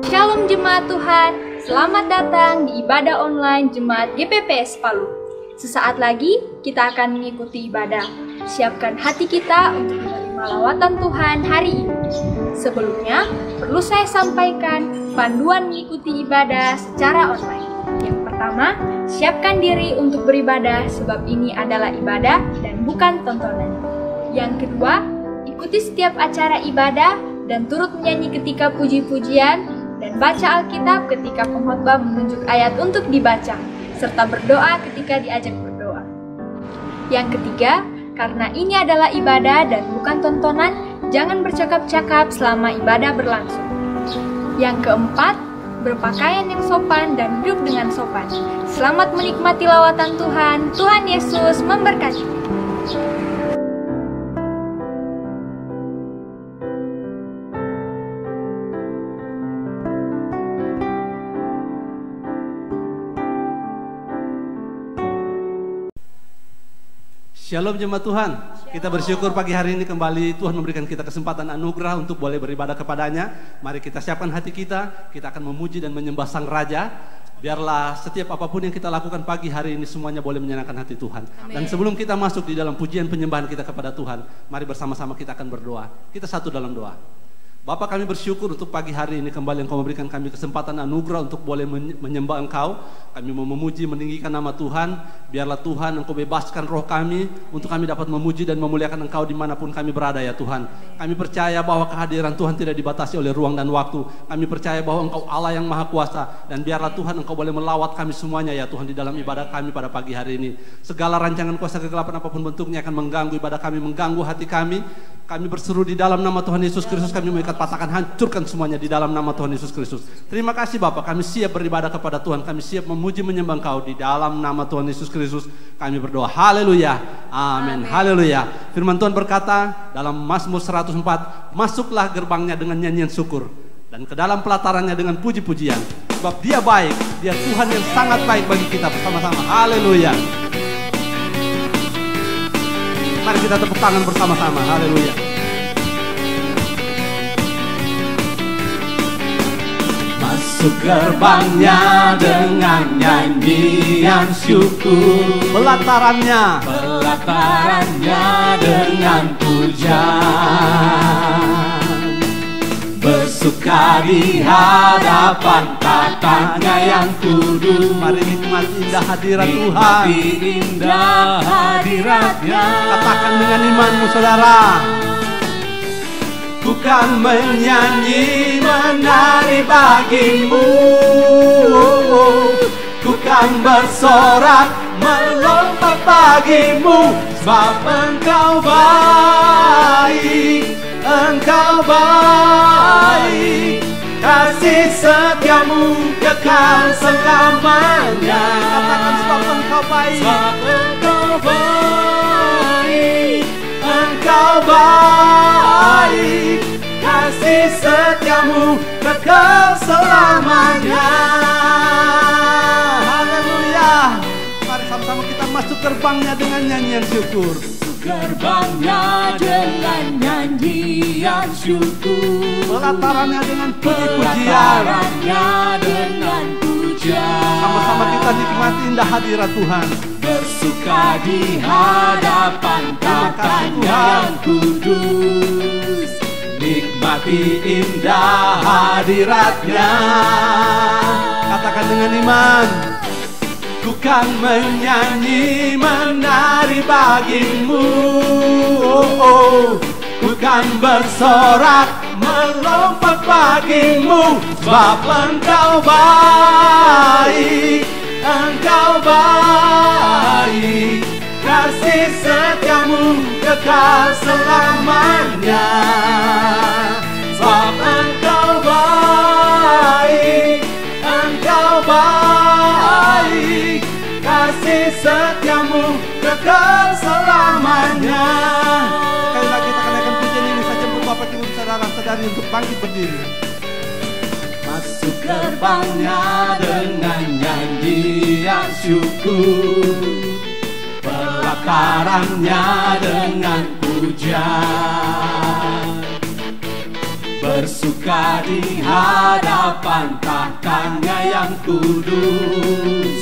Shalom Jemaat Tuhan, selamat datang di ibadah online Jemaat GPPS Palu. Sesaat lagi kita akan mengikuti ibadah. Siapkan hati kita untuk menerima lawatan Tuhan hari ini. Sebelumnya, perlu saya sampaikan panduan mengikuti ibadah secara online. Yang pertama, siapkan diri untuk beribadah sebab ini adalah ibadah dan bukan tontonan. Yang kedua, ikuti setiap acara ibadah dan turut menyanyi ketika puji-pujian dan baca Alkitab ketika pengkhotbah menunjuk ayat untuk dibaca, serta berdoa ketika diajak berdoa. Yang ketiga, karena ini adalah ibadah dan bukan tontonan, jangan bercakap-cakap selama ibadah berlangsung. Yang keempat, berpakaian yang sopan dan duduk dengan sopan. Selamat menikmati lawatan Tuhan. Tuhan Yesus memberkati. Shalom jemaat Tuhan. Kita bersyukur pagi hari ini kembali Tuhan memberikan kita kesempatan anugerah untuk boleh beribadah kepadanya. Mari kita siapkan hati kita akan memuji dan menyembah Sang Raja. Biarlah setiap apapun yang kita lakukan pagi hari ini semuanya boleh menyenangkan hati Tuhan. Amen. Dan sebelum kita masuk di dalam pujian penyembahan kita kepada Tuhan, mari bersama-sama kita akan berdoa. Kita satu dalam doa. Bapa, kami bersyukur untuk pagi hari ini kembali Engkau memberikan kami kesempatan anugerah untuk boleh menyembah Engkau. Kami mau memuji, meninggikan nama Tuhan. Biarlah Tuhan Engkau bebaskan roh kami untuk kami dapat memuji dan memuliakan Engkau dimanapun kami berada ya Tuhan. Kami percaya bahwa kehadiran Tuhan tidak dibatasi oleh ruang dan waktu. Kami percaya bahwa Engkau Allah yang Maha Kuasa. Dan biarlah Tuhan Engkau boleh melawat kami semuanya ya Tuhan di dalam ibadah kami pada pagi hari ini. Segala rancangan kuasa kegelapan apapun bentuknya akan mengganggu ibadah kami, mengganggu hati kami. Kami berseru di dalam nama Tuhan Yesus Kristus, kami mengikat patahkan, hancurkan semuanya di dalam nama Tuhan Yesus Kristus. Terima kasih Bapa, kami siap beribadah kepada Tuhan, kami siap memuji menyembah Engkau di dalam nama Tuhan Yesus Kristus. Kami berdoa, haleluya, amin, haleluya. Firman Tuhan berkata dalam Mazmur 104, masuklah gerbangnya dengan nyanyian syukur dan ke dalam pelatarannya dengan puji-pujian, sebab Dia baik, Dia Tuhan yang sangat baik bagi kita. Bersama-sama, haleluya. Mari kita tepuk tangan bersama-sama, haleluya. Masuk gerbangnya dengan nyanyian syukur, Pelatarannya dengan pujian, bersuka di hadapan tatanya yang kudus. Mari nikmati indah hadirat Tuhan. Nikmati indah hadiratnya. Katakan dengan imanmu saudara. Ku kan menyanyi menari bagimu, ku kan bersorak melompat bagimu, sebab Engkau baik, Engkau baik, kasih setiamu kekal selamanya. Katakan sebab Engkau baik, sebab Engkau baik, Engkau baik, kasih setiamu kekal selamanya. Haleluya. Mari sama-sama kita masuk gerbangnya dengan nyanyian syukur. Gerbangnya dengan nyanyian syukur, Pelatarannya dengan puji-pujian. pelatarannya dengan pujian. Sama-sama kita nikmati indah hadirat Tuhan. Bersuka di hadapan tatanya yang kudus, nikmati indah hadiratnya. Katakan dengan iman. Ku kan menyanyi menari bagimu, ku kan bersorak melompat bagimu, sebab Engkau baik, Engkau baik, kasih setiamu kekal selamanya. Sebab Engkau baik, Engkau baik, kasih setiamu kekal selamanya. Sekali lagi kita kenaikan pujian ini saja untuk Bapak Ibu saudara-saudari untuk bangkit berdiri. Masuk gerbangnya dengan nyanyian syukur, pelatarannya dengan pujian, bersuka di hadapan tahtanya yang kudus,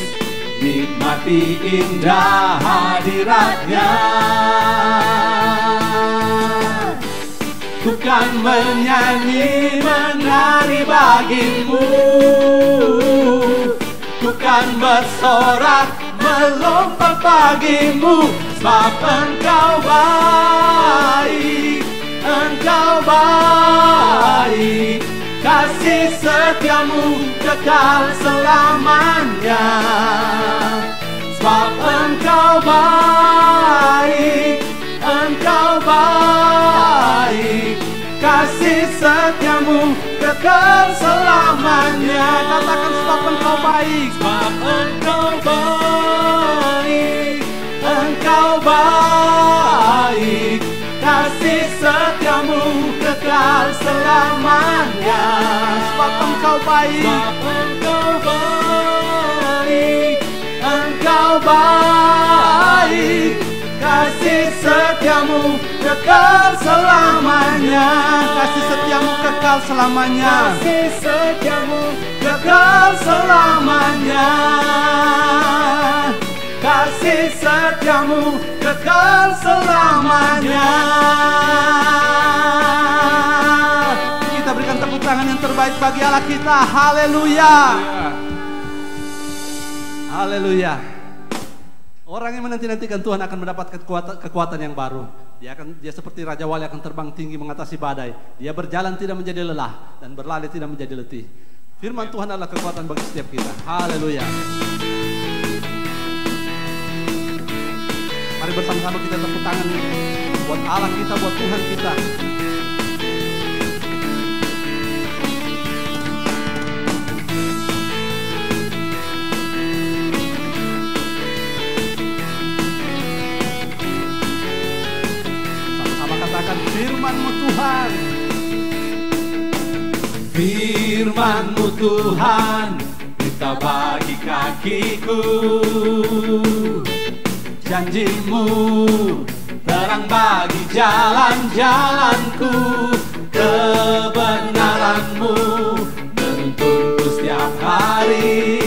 nikmati indah hadiratnya. Ku kan menyanyi menari bagimu, ku kan bersorak melompat bagimu, sebab Engkau baik, Engkau baik, kasih setiamu kekal selamanya. Sebab Engkau baik, Engkau baik, kasih setiamu kekal selamanya. Katakan sebab Engkau baik, sebab Engkau baik, Engkau baik, kasih setiamu kekal selamanya. Sebab Engkau baik, sebab Engkau baik, Engkau baik, kasih setiamu kekal selamanya. Kasih setiamu kekal selamanya. Kasih setiamu kekal selamanya. Kasih setiamu kekal selamanya. Kita berikan tepuk tangan yang terbaik bagi Allah kita. Haleluya. Haleluya. Orang yang menanti-nantikan Tuhan akan mendapat kekuatan yang baru. Dia seperti Raja Wali akan terbang tinggi mengatasi badai. Dia berjalan tidak menjadi lelah dan berlari tidak menjadi letih. Firman Tuhan adalah kekuatan bagi setiap kita. Haleluya. Mari bersama-sama kita tepuk tangan buat Allah kita, buat Tuhan kita. Katakan firman-Mu Tuhan, firman-Mu Tuhan, berita bagi kakiku. Janji-Mu terang bagi jalan-jalanku. Kebenaran-Mu menuntunku setiap hari.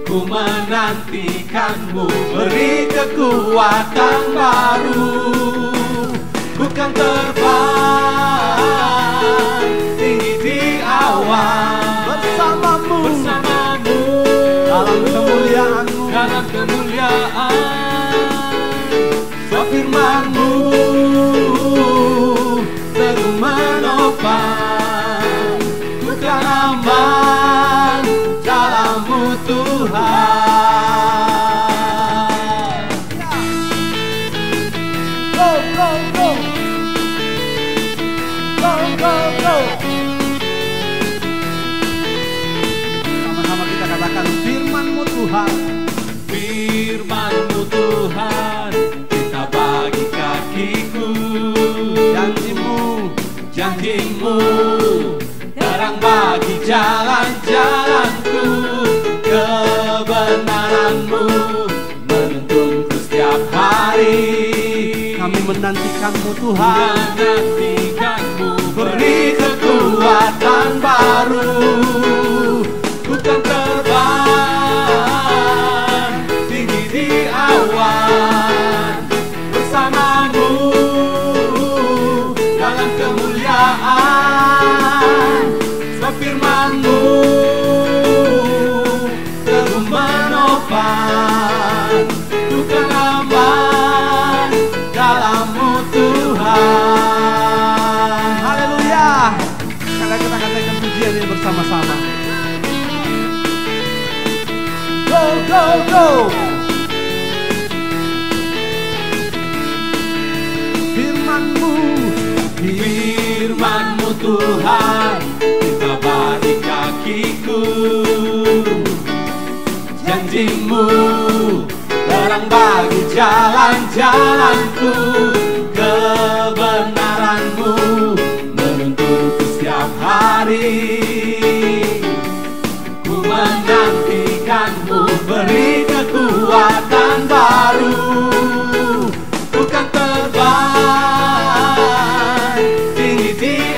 Ku menantikan-Mu, beri kekuatan baru. Bukan terbang tinggi di awan, bersamamu, bersamamu dalam kemuliaan-Mu, dalam kemuliaan. Sebab firman-Mu teguh menopang, bukan aman dalam-Mu Tuhan. Go, go, go. Go, go, go. Sama-sama kita katakan firman-Mu Tuhan, firman-Mu Tuhan, kita bagi kakiku. Janji-Mu, janji-Mu terang bagi jalan-jalanku. Kebenaran-Mu menuntunku setiap hari. Kami menantikan-Mu Tuhan, menantikan-Mu, beri kekuatan baru. Bukan terbang tinggi di awan, bersama-Mu dalam kemuliaan. Sebab firman-Mu teguh menopang, bukan aman dalam-Mu Tuhan. Haleluya. Sekarang kita katakan pujian ini bersama-sama. Go, go, go. Firman-Mu, firman-Mu Tuhan, kita bagi kakiku. Janji-Mu terang bagi jalan-jalanku. Kebenaran-Mu menuntunku setiap hari. Ku menantikan-Mu, beri kekuatan baru. Bukan terbang tinggi di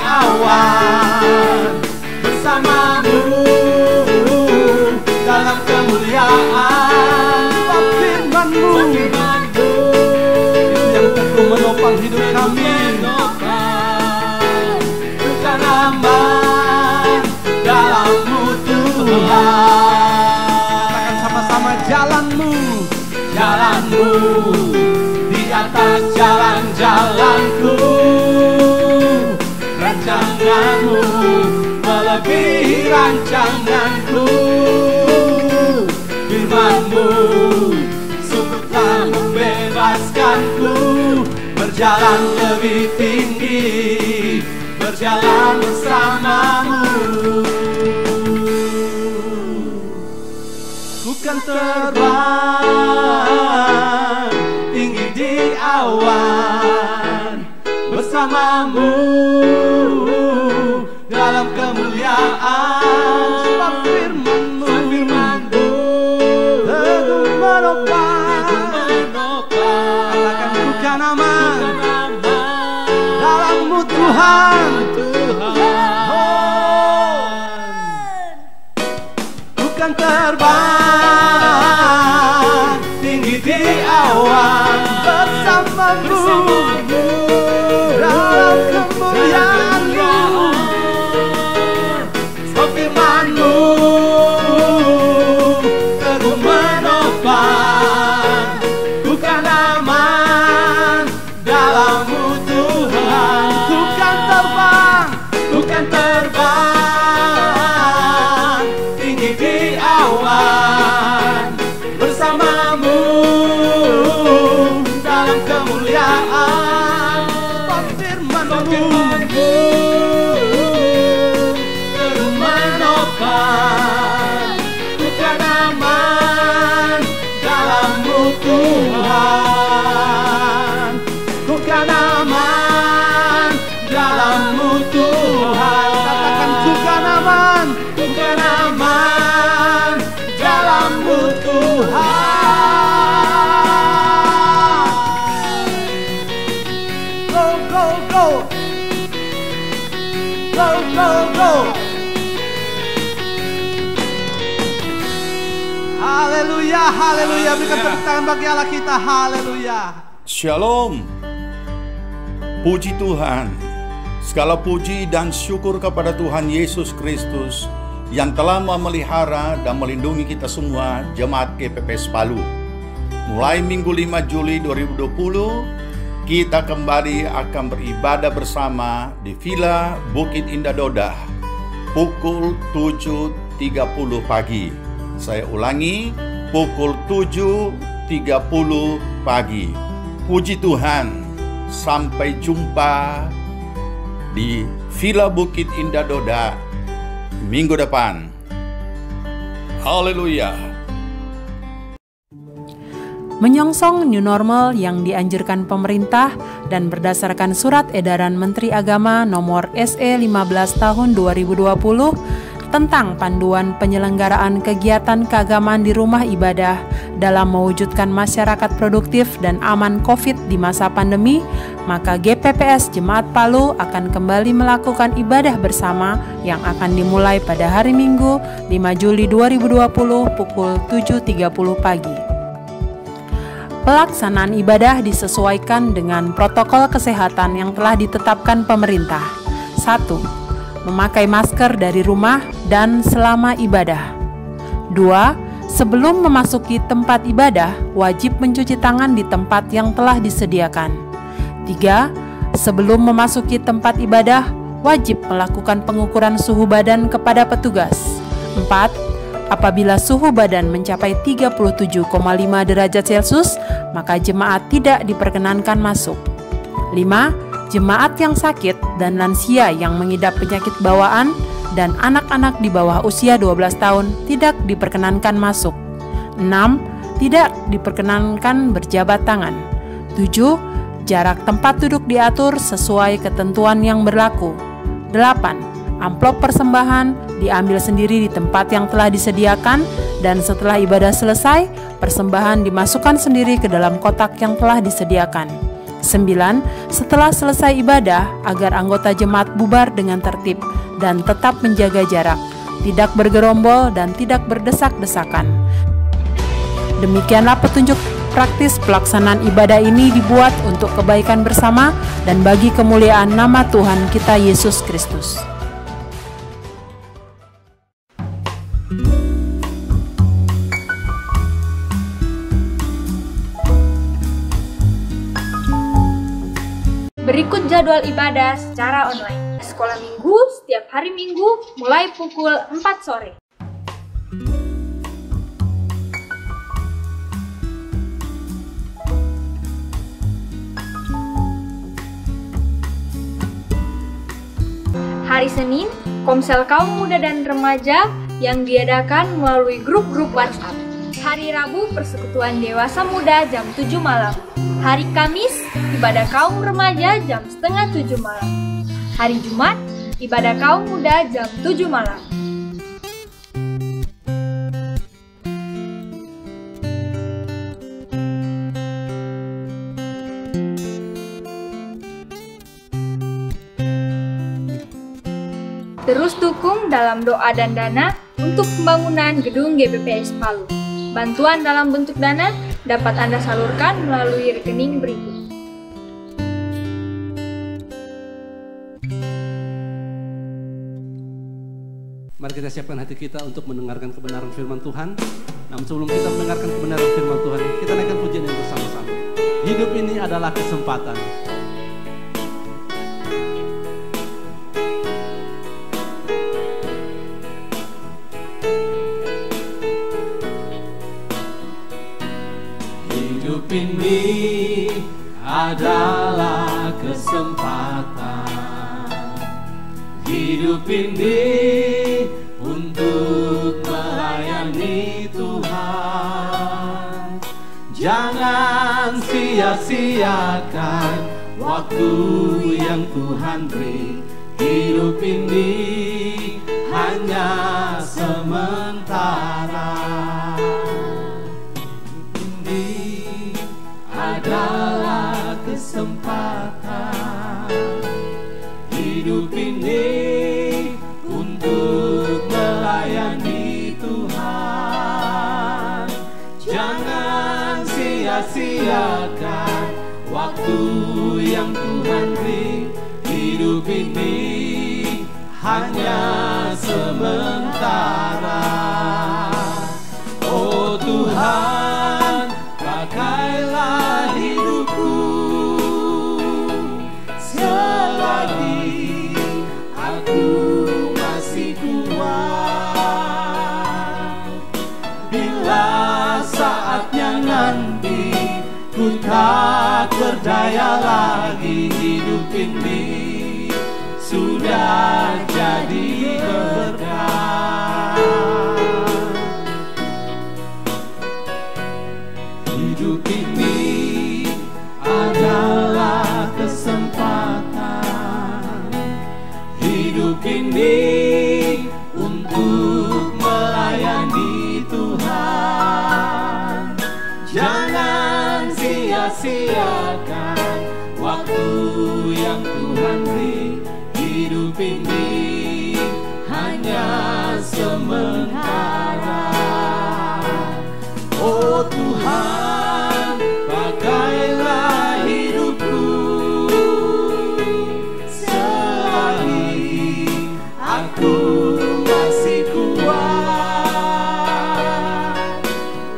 dalam hidup kami. Bukan aman dalam-Mu Tuhan. Katakan sama-sama, jalan-Mu, jalan-Mu di atas jalan-jalanku. Rancangan-Mu melebihi rancanganku. Firman-Mu sungguh telah membebaskanku. Berjalan lebih tinggi, berjalan bersama-Mu. Ku kan terbang tinggi di awan bersama-Mu dalam kemuliaan. Sebab firman-Mu teguh menopang. Katakan bukan aman dalam-Mu Tuhan. Bukan terbang tinggi di awan bersama-Mu dalam kemuliaan-Mu. Sebab firman-Mu teguh menopang. Bukan aman dalam-Mu Tuhan. Bukan terbang, bukan terbang tinggi di awan bersama-Mu dalam kemuliaan. Sebab firman-Mu teguh menopang. Bukan aman dalam-Mu Tuhan. Bukan aman dalam-Mu Tuhan. Katakan bukan aman, bukan aman dalam-Mu Tuhan. Go, go, go. Go, go, go. Haleluya, haleluya. Berikan tepuk tangan bagi Allah kita. Haleluya. Shalom. Puji Tuhan. Segala puji dan syukur kepada Tuhan Yesus Kristus yang telah memelihara dan melindungi kita semua jemaat GPPS Palu. Mulai Minggu 5 Juli 2020, kita kembali akan beribadah bersama di Villa Bukit Indah Dodah pukul 7.30 pagi. Saya ulangi, pukul 7.30 pagi. Puji Tuhan, sampai jumpa di Villa Bukit Indah Dodah minggu depan. Haleluya. Menyongsong new normal yang dianjurkan pemerintah dan berdasarkan surat edaran Menteri Agama nomor SE 15 tahun 2020 tentang panduan penyelenggaraan kegiatan keagamaan di rumah ibadah dalam mewujudkan masyarakat produktif dan aman COVID di masa pandemi, maka GPPS Jemaat Palu akan kembali melakukan ibadah bersama yang akan dimulai pada hari Minggu 5 Juli 2020 pukul 7.30 pagi. Pelaksanaan ibadah disesuaikan dengan protokol kesehatan yang telah ditetapkan pemerintah. 1. Memakai masker dari rumah dan selama ibadah. 2. Sebelum memasuki tempat ibadah, wajib mencuci tangan di tempat yang telah disediakan. 3. Sebelum memasuki tempat ibadah, wajib melakukan pengukuran suhu badan kepada petugas. 4. Apabila suhu badan mencapai 37,5 derajat Celcius, maka jemaat tidak diperkenankan masuk. 5. Jemaat yang sakit dan lansia yang mengidap penyakit bawaan dan anak-anak di bawah usia 12 tahun tidak diperkenankan masuk. 6. Tidak diperkenankan berjabat tangan. 7. Jarak tempat duduk diatur sesuai ketentuan yang berlaku. 8. Amplop persembahan diambil sendiri di tempat yang telah disediakan dan setelah ibadah selesai, persembahan dimasukkan sendiri ke dalam kotak yang telah disediakan. 9. Setelah selesai ibadah, agar anggota jemaat bubar dengan tertib dan tetap menjaga jarak, tidak bergerombol dan tidak berdesak-desakan. Demikianlah petunjuk praktis pelaksanaan ibadah ini dibuat untuk kebaikan bersama dan bagi kemuliaan nama Tuhan kita Yesus Kristus. Berikut jadwal ibadah secara online. Sekolah Minggu setiap hari Minggu mulai pukul 4 sore. Hari Senin, Komsel Kaum Muda dan Remaja yang diadakan melalui grup-grup WhatsApp. Hari Rabu, Persekutuan Dewasa Muda jam 7 malam. Hari Kamis, ibadah kaum remaja jam 6:30 malam. Hari Jumat, ibadah kaum muda jam 7 malam. Terus dukung dalam doa dan dana untuk pembangunan gedung GPPS Palu. Bantuan dalam bentuk dana dapat Anda salurkan melalui rekening berikut. Mari kita siapkan hati kita untuk mendengarkan kebenaran firman Tuhan. Namun sebelum kita mendengarkan kebenaran firman Tuhan, kita naikkan pujian yang bersama-sama. Hidup ini adalah kesempatan. Hidup ini adalah kesempatan. Hidup ini untuk melayani Tuhan. Jangan sia-siakan waktu yang Tuhan beri. Hidup ini hanya sementara. Ini adalah kesempatan. Hidup ini untuk melayani Tuhan. Jangan sia-siakan waktu yang Tuhan beri. Hidup ini hanya sementara. Oh Tuhan, pakailah hidupku selagi aku masih kuat. Bila saatnya nanti ku tak berdaya lagi, hidup ini sudah jadi berkah. Hidup ini adalah kesempatan. Hidup ini untuk melayani Tuhan. Jangan sia-siakan waktu yang Tuhan beri. Hidup ini hanya sementara. Oh Tuhan, pakailah hidupku selagi aku masih kuat.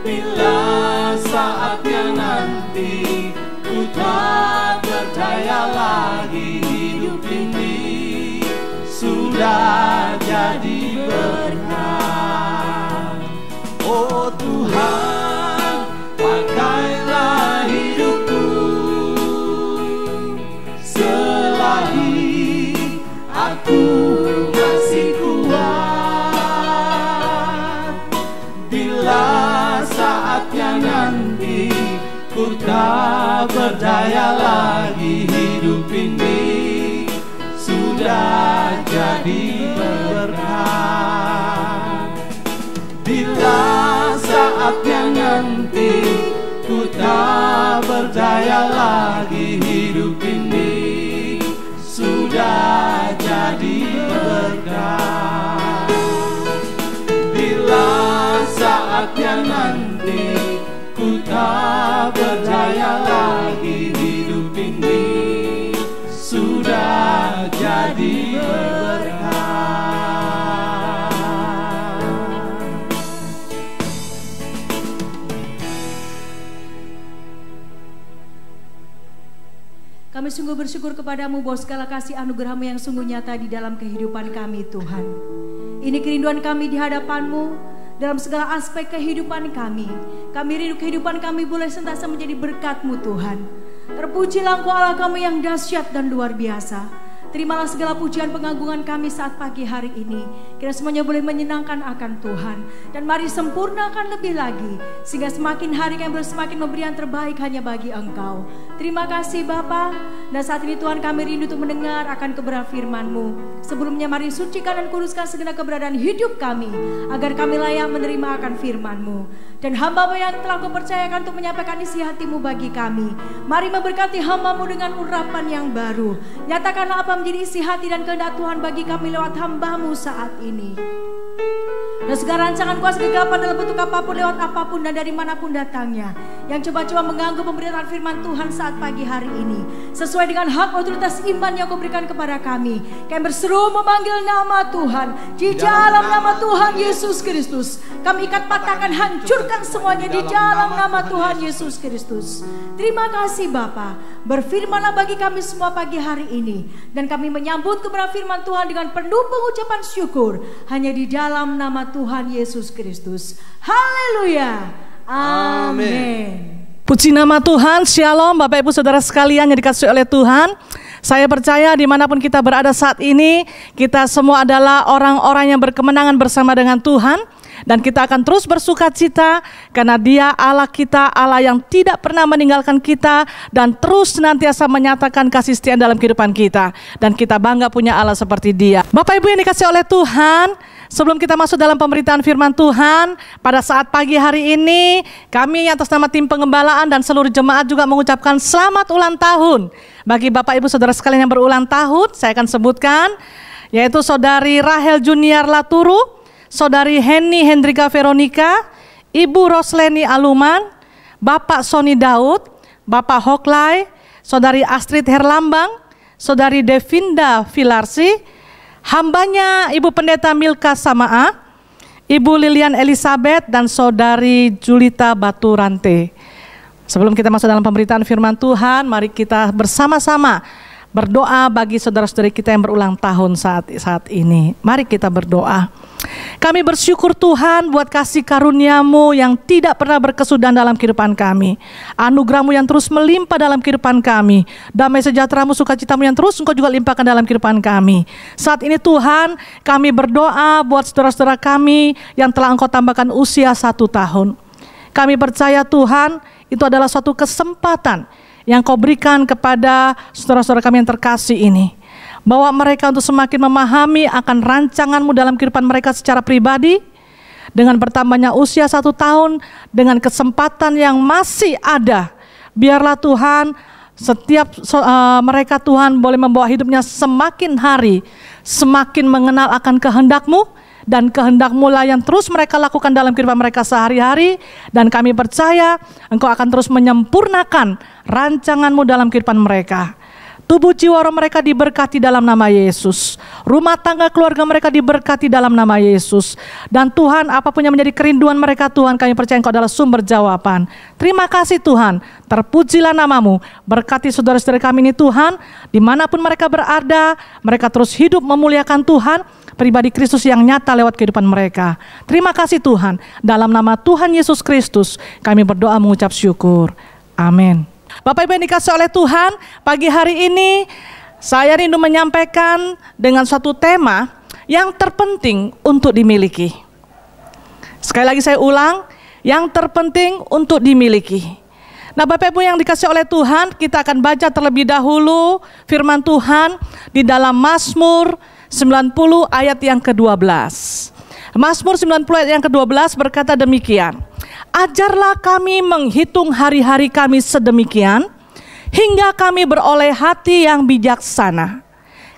Bila saatnya nanti ku tak berdaya lagi, hidup ini sudah jadi berkah. Oh Tuhan, pakailah hidupku selagi aku masih kuat. Bila saatnya nanti ku tak berdaya lagi, hidup ini sudah jadi berkah. Bila saatnya nanti ku tak berdaya lagi, hidup ini sudah jadi berkah. Bila saatnya nanti ku tak berdaya lagi, hidup ini sudah jadi berkah. Kami sungguh bersyukur kepadamu bahwa segala kasih anugerah-Mu yang sungguh nyata di dalam kehidupan kami, Tuhan. Ini kerinduan kami di hadapan-Mu dalam segala aspek kehidupan kami. Kami rindu kehidupan kami boleh senantiasa menjadi berkat-Mu, Tuhan. Terpujilah Engkau Allah kami yang dahsyat dan luar biasa. Terimalah segala pujian pengagungan kami saat pagi hari ini. Kiranya semuanya boleh menyenangkan akan Tuhan. Dan mari sempurnakan lebih lagi, sehingga semakin hari kami boleh semakin memberi yang terbaik hanya bagi Engkau. Terima kasih Bapa. Dan saat ini Tuhan kami rindu untuk mendengar akan kebenaran firman-Mu. Sebelumnya mari sucikan dan kuduskan segenap keberadaan hidup kami, agar kami layak menerima akan firman-Mu. Dan hamba-Mu yang telah Kau percayakan untuk menyampaikan isi hati-Mu bagi kami, mari memberkati hamba-Mu dengan urapan yang baru. Nyatakanlah apa menjadi isi hati dan kehendak Tuhan bagi kami lewat hamba-Mu saat ini. Dan segala rancangan kuasa kegelapan dalam bentuk apapun, lewat apapun dan dari manapun datangnya, yang coba-coba mengganggu pemberitaan firman Tuhan saat pagi hari ini, sesuai dengan hak otoritas iman yang Kau berikan kepada kami, kami berseru memanggil nama Tuhan. Di dalam nama Tuhan Yesus Kristus, kami ikat patahkan, hancurkan semuanya di dalam nama Tuhan Yesus Kristus. Terima kasih Bapa. Berfirmanlah bagi kami semua pagi hari ini, dan kami menyambut kebenaran firman Tuhan dengan penuh pengucapan syukur hanya di dalam nama Tuhan Yesus Kristus. Haleluya. Amin. Puji nama Tuhan. Shalom Bapak Ibu Saudara sekalian yang dikasihi oleh Tuhan. Saya percaya dimanapun kita berada saat ini, kita semua adalah orang-orang yang berkemenangan bersama dengan Tuhan. Dan kita akan terus bersuka cita karena Dia Allah kita, Allah yang tidak pernah meninggalkan kita dan terus senantiasa menyatakan kasih setia dalam kehidupan kita. Dan kita bangga punya Allah seperti Dia. Bapak Ibu yang dikasihi oleh Tuhan, sebelum kita masuk dalam pemberitaan firman Tuhan, pada saat pagi hari ini kami atas nama tim pengembalaan dan seluruh jemaat juga mengucapkan selamat ulang tahun bagi Bapak Ibu Saudara sekalian yang berulang tahun. Saya akan sebutkan, yaitu Saudari Rahel Junior Laturu, Saudari Henny Hendrika Veronica, Ibu Rosleni Aluman, Bapak Sony Daud, Bapak Hoklai, Saudari Astrid Herlambang, Saudari Devinda Filarsi, hambanya Ibu Pendeta Milka Samaa, Ibu Lilian Elizabeth, dan Saudari Julita Baturante. Sebelum kita masuk dalam pemberitaan firman Tuhan, mari kita bersama-sama berdoa bagi saudara-saudari kita yang berulang tahun saat ini. Mari kita berdoa. Kami bersyukur Tuhan buat kasih karunia-Mu yang tidak pernah berkesudahan dalam kehidupan kami. Anugerah-Mu yang terus melimpah dalam kehidupan kami. Damai sejahtera-Mu, sukacita-Mu yang terus Engkau juga limpahkan dalam kehidupan kami. Saat ini Tuhan, kami berdoa buat saudara-saudara kami yang telah Engkau tambahkan usia 1 tahun. Kami percaya Tuhan, itu adalah suatu kesempatan yang Kau berikan kepada saudara-saudara kami yang terkasih ini, bahwa mereka untuk semakin memahami akan rancangan-Mu dalam kehidupan mereka secara pribadi. Dengan bertambahnya usia 1 tahun, dengan kesempatan yang masih ada, biarlah Tuhan setiap mereka Tuhan boleh membawa hidupnya semakin hari semakin mengenal akan kehendak-Mu. Dan kehendak-Mu lah yang terus mereka lakukan dalam kehidupan mereka sehari-hari. Dan kami percaya Engkau akan terus menyempurnakan rancangan-Mu dalam kehidupan mereka. Tubuh jiwa roh mereka diberkati dalam nama Yesus. Rumah tangga keluarga mereka diberkati dalam nama Yesus. Dan Tuhan, apapun yang menjadi kerinduan mereka Tuhan, kami percaya Engkau adalah sumber jawaban. Terima kasih Tuhan, terpujilah nama-Mu. Berkati saudara-saudara kami ini Tuhan, dimanapun mereka berada, mereka terus hidup memuliakan Tuhan, pribadi Kristus yang nyata lewat kehidupan mereka. Terima kasih Tuhan, dalam nama Tuhan Yesus Kristus kami berdoa mengucap syukur. Amin. Bapak Ibu yang dikasihi oleh Tuhan, pagi hari ini saya rindu menyampaikan dengan suatu tema yang terpenting untuk dimiliki. Sekali lagi saya ulang, yang terpenting untuk dimiliki. Nah Bapak Ibu yang dikasihi oleh Tuhan, kita akan baca terlebih dahulu firman Tuhan di dalam Mazmur 90 ayat yang ke-12. Mazmur 90 ayat yang ke-12 berkata demikian. Ajarlah kami menghitung hari-hari kami sedemikian, hingga kami beroleh hati yang bijaksana.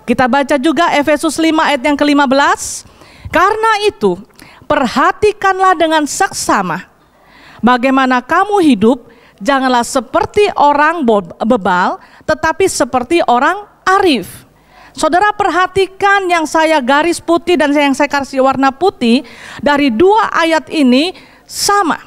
Kita baca juga Efesus 5 ayat yang ke-15. Karena itu, perhatikanlah dengan seksama bagaimana kamu hidup janganlah seperti orang bebal, tetapi seperti orang arif. Saudara perhatikan yang saya garis putih dan yang saya kasih warna putih dari dua ayat ini sama.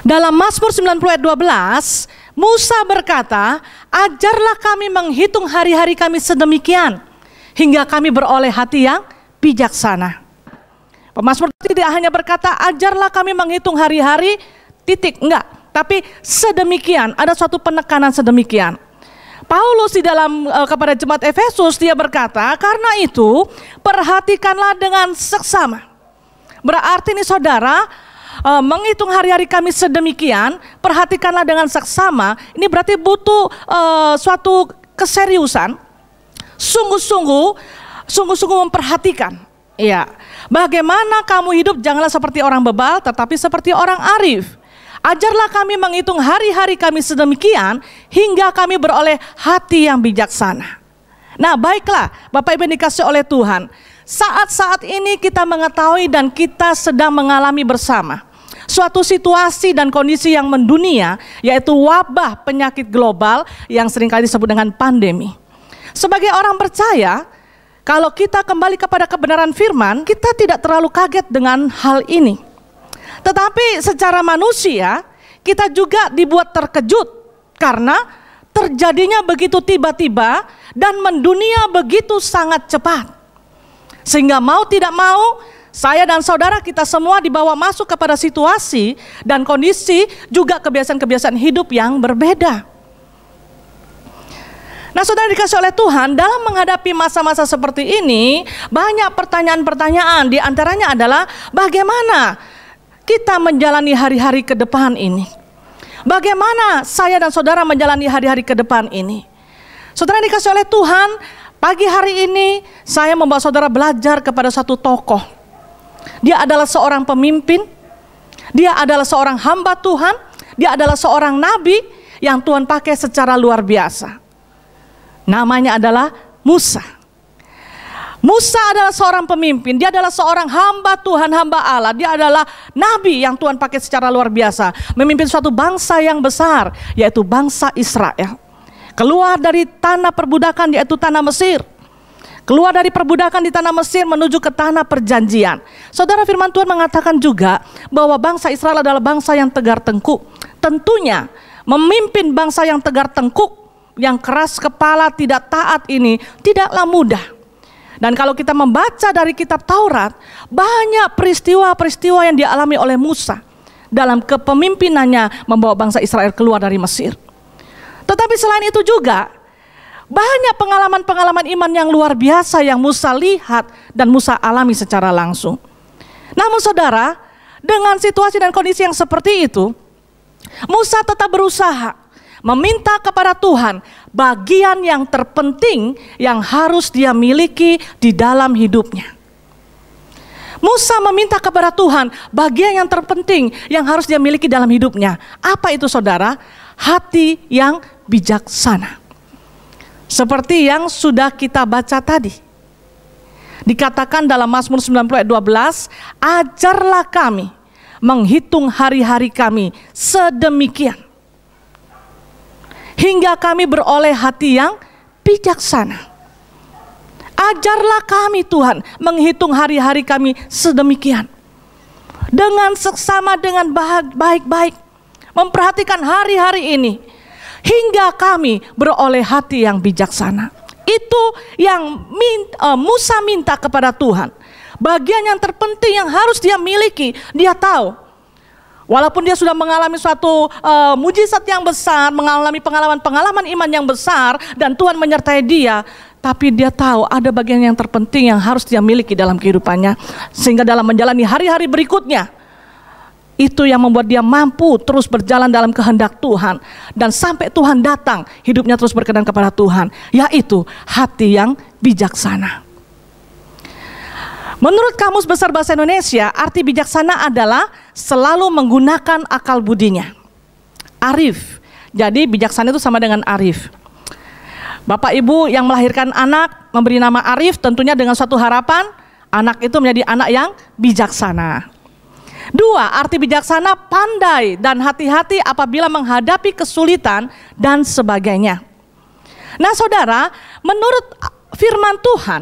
Dalam Mazmur 90 ayat 12, Musa berkata, ajarlah kami menghitung hari-hari kami sedemikian, hingga kami beroleh hati yang bijaksana. Pemazmur tidak hanya berkata, ajarlah kami menghitung hari-hari, titik, enggak. Tapi sedemikian, ada suatu penekanan sedemikian. Paulus di dalam kepada jemaat Efesus dia berkata, karena itu perhatikanlah dengan seksama. Berarti nih saudara, menghitung hari-hari kami sedemikian, perhatikanlah dengan seksama. Ini berarti butuh suatu keseriusan, sungguh-sungguh memperhatikan. Ya, bagaimana kamu hidup janganlah seperti orang bebal, tetapi seperti orang arif. Ajarlah kami menghitung hari-hari kami sedemikian, hingga kami beroleh hati yang bijaksana. Nah baiklah Bapak Ibu yang dikasih oleh Tuhan, saat-saat ini kita mengetahui dan kita sedang mengalami bersama suatu situasi dan kondisi yang mendunia, yaitu wabah penyakit global yang seringkali disebut dengan pandemi. Sebagai orang percaya, kalau kita kembali kepada kebenaran firman, kita tidak terlalu kaget dengan hal ini. Tetapi secara manusia kita juga dibuat terkejut karena terjadinya begitu tiba-tiba dan mendunia begitu sangat cepat. Sehingga mau tidak mau, saya dan saudara kita semua dibawa masuk kepada situasi dan kondisi juga kebiasaan-kebiasaan hidup yang berbeda. Nah saudara dikasih oleh Tuhan, dalam menghadapi masa-masa seperti ini, banyak pertanyaan-pertanyaan. Di antaranya adalah bagaimana kita menjalani hari-hari ke depan ini? Bagaimana saya dan saudara menjalani hari-hari ke depan ini? Saudara dikasih oleh Tuhan, pagi hari ini saya membawa saudara belajar kepada satu tokoh. Dia adalah seorang pemimpin, dia adalah seorang hamba Tuhan, dia adalah seorang nabi yang Tuhan pakai secara luar biasa. Namanya adalah Musa. Musa adalah seorang pemimpin, dia adalah seorang hamba Tuhan, hamba Allah. Dia adalah nabi yang Tuhan pakai secara luar biasa, memimpin suatu bangsa yang besar, yaitu bangsa Israel. Keluar dari tanah perbudakan, yaitu tanah Mesir. Keluar dari perbudakan di tanah Mesir menuju ke tanah perjanjian. Saudara, firman Tuhan mengatakan juga bahwa bangsa Israel adalah bangsa yang tegar tengkuk. Tentunya memimpin bangsa yang tegar tengkuk, yang keras kepala, tidak taat ini tidaklah mudah. Dan kalau kita membaca dari kitab Taurat, banyak peristiwa-peristiwa yang dialami oleh Musa dalam kepemimpinannya membawa bangsa Israel keluar dari Mesir. Tetapi selain itu juga, banyak pengalaman-pengalaman iman yang luar biasa yang Musa lihat dan Musa alami secara langsung. Namun saudara, dengan situasi dan kondisi yang seperti itu, Musa tetap berusaha meminta kepada Tuhan bagian yang terpenting yang harus dia miliki di dalam hidupnya. Musa meminta kepada Tuhan bagian yang terpenting yang harus dia miliki dalam hidupnya. Apa itu saudara? Hati yang bijaksana. Seperti yang sudah kita baca tadi. Dikatakan dalam Mazmur 90 ayat 12, ajarlah kami menghitung hari-hari kami sedemikian, hingga kami beroleh hati yang bijaksana. Ajarlah kami Tuhan menghitung hari-hari kami sedemikian. Dengan seksama, dengan baik-baik. Memperhatikan hari-hari ini. Hingga kami beroleh hati yang bijaksana. Itu yang Musa minta kepada Tuhan. Bagian yang terpenting yang harus dia miliki, dia tahu. Walaupun dia sudah mengalami suatu mujizat yang besar, mengalami pengalaman-pengalaman iman yang besar, dan Tuhan menyertai dia, tapi dia tahu ada bagian yang terpenting yang harus dia miliki dalam kehidupannya. Sehingga dalam menjalani hari-hari berikutnya, itu yang membuat dia mampu terus berjalan dalam kehendak Tuhan. Dan sampai Tuhan datang, hidupnya terus berkenan kepada Tuhan, yaitu hati yang bijaksana. Menurut Kamus Besar Bahasa Indonesia, arti bijaksana adalah selalu menggunakan akal budinya. Arif. Jadi bijaksana itu sama dengan arif. Bapak ibu yang melahirkan anak, memberi nama Arif, tentunya dengan suatu harapan, anak itu menjadi anak yang bijaksana. 2, arti bijaksana pandai dan hati-hati apabila menghadapi kesulitan dan sebagainya. Nah saudara, menurut firman Tuhan,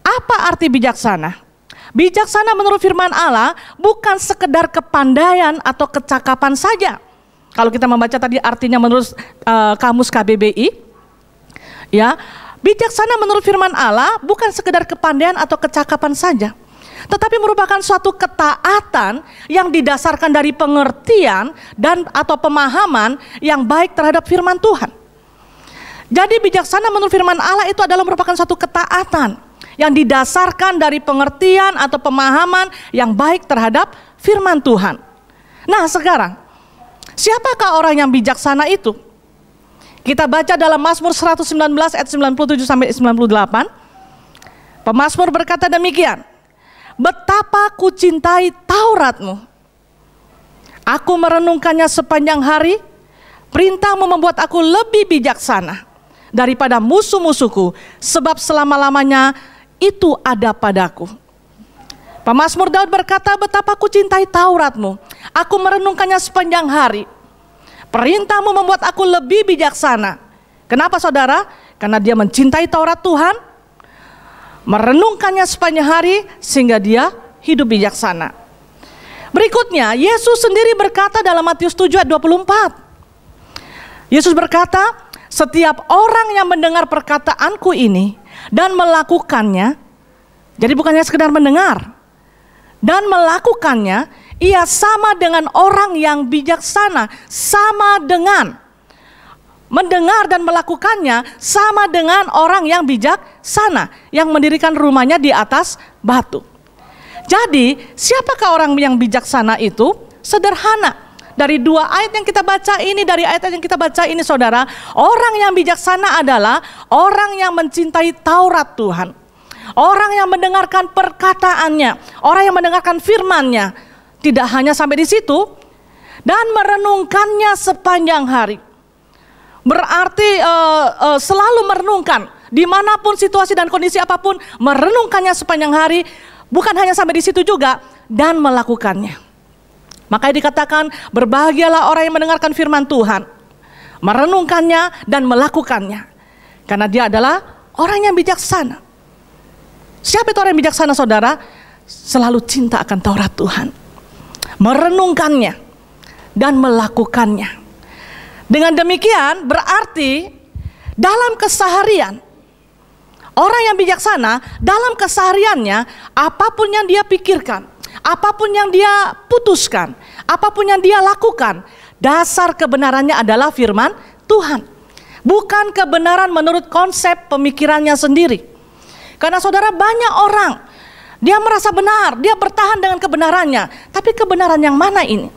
apa arti bijaksana? Bijaksana menurut firman Allah bukan sekedar kepandaian atau kecakapan saja. Kalau kita membaca tadi artinya menurut kamus KBBI, ya, bijaksana menurut firman Allah bukan sekedar kepandaian atau kecakapan saja, tetapi merupakan suatu ketaatan yang didasarkan dari pengertian dan atau pemahaman yang baik terhadap firman Tuhan. Jadi bijaksana menurut firman Allah itu adalah merupakan suatu ketaatan yang didasarkan dari pengertian atau pemahaman yang baik terhadap firman Tuhan. Nah sekarang, siapakah orang yang bijaksana itu? Kita baca dalam Mazmur 119 ayat 97 sampai 98. Pemazmur berkata demikian, betapa ku cintai Tauratmu. Aku merenungkannya sepanjang hari. Perintahmu membuat aku lebih bijaksana daripada musuh-musuhku, sebab selama-lamanya itu ada padaku. Pemazmur Daud berkata, betapa ku cintai Tauratmu. Aku merenungkannya sepanjang hari. Perintahmu membuat aku lebih bijaksana. Kenapa saudara? Karena dia mencintai Taurat Tuhan, merenungkannya sepanjang hari sehingga dia hidup bijaksana. Berikutnya, Yesus sendiri berkata dalam Matius 7 ayat 24. Yesus berkata, setiap orang yang mendengar perkataanku ini dan melakukannya, jadi bukannya sekedar mendengar, dan melakukannya, ia sama dengan orang yang bijaksana. Sama dengan mendengar dan melakukannya sama dengan orang yang bijaksana yang mendirikan rumahnya di atas batu. Jadi siapakah orang yang bijaksana itu? Sederhana. Dari dua ayat yang kita baca ini, dari ayat yang kita baca ini saudara, orang yang bijaksana adalah orang yang mencintai Taurat Tuhan. Orang yang mendengarkan perkataannya, orang yang mendengarkan firman-Nya. Tidak hanya sampai di situ, dan merenungkannya sepanjang hari. Berarti selalu merenungkan, dimanapun situasi dan kondisi apapun, merenungkannya sepanjang hari. Bukan hanya sampai di situ juga, dan melakukannya. Makanya dikatakan, berbahagialah orang yang mendengarkan firman Tuhan, merenungkannya dan melakukannya. Karena dia adalah orang yang bijaksana. Siapa itu orang yang bijaksana saudara? Selalu cinta akan Taurat Tuhan, merenungkannya dan melakukannya. Dengan demikian berarti dalam keseharian, orang yang bijaksana dalam kesehariannya, apapun yang dia pikirkan, apapun yang dia putuskan, apapun yang dia lakukan, dasar kebenarannya adalah firman Tuhan. Bukan kebenaran menurut konsep pemikirannya sendiri. Karena saudara, banyak orang, dia merasa benar, dia bertahan dengan kebenarannya. Tapi kebenaran yang mana ini?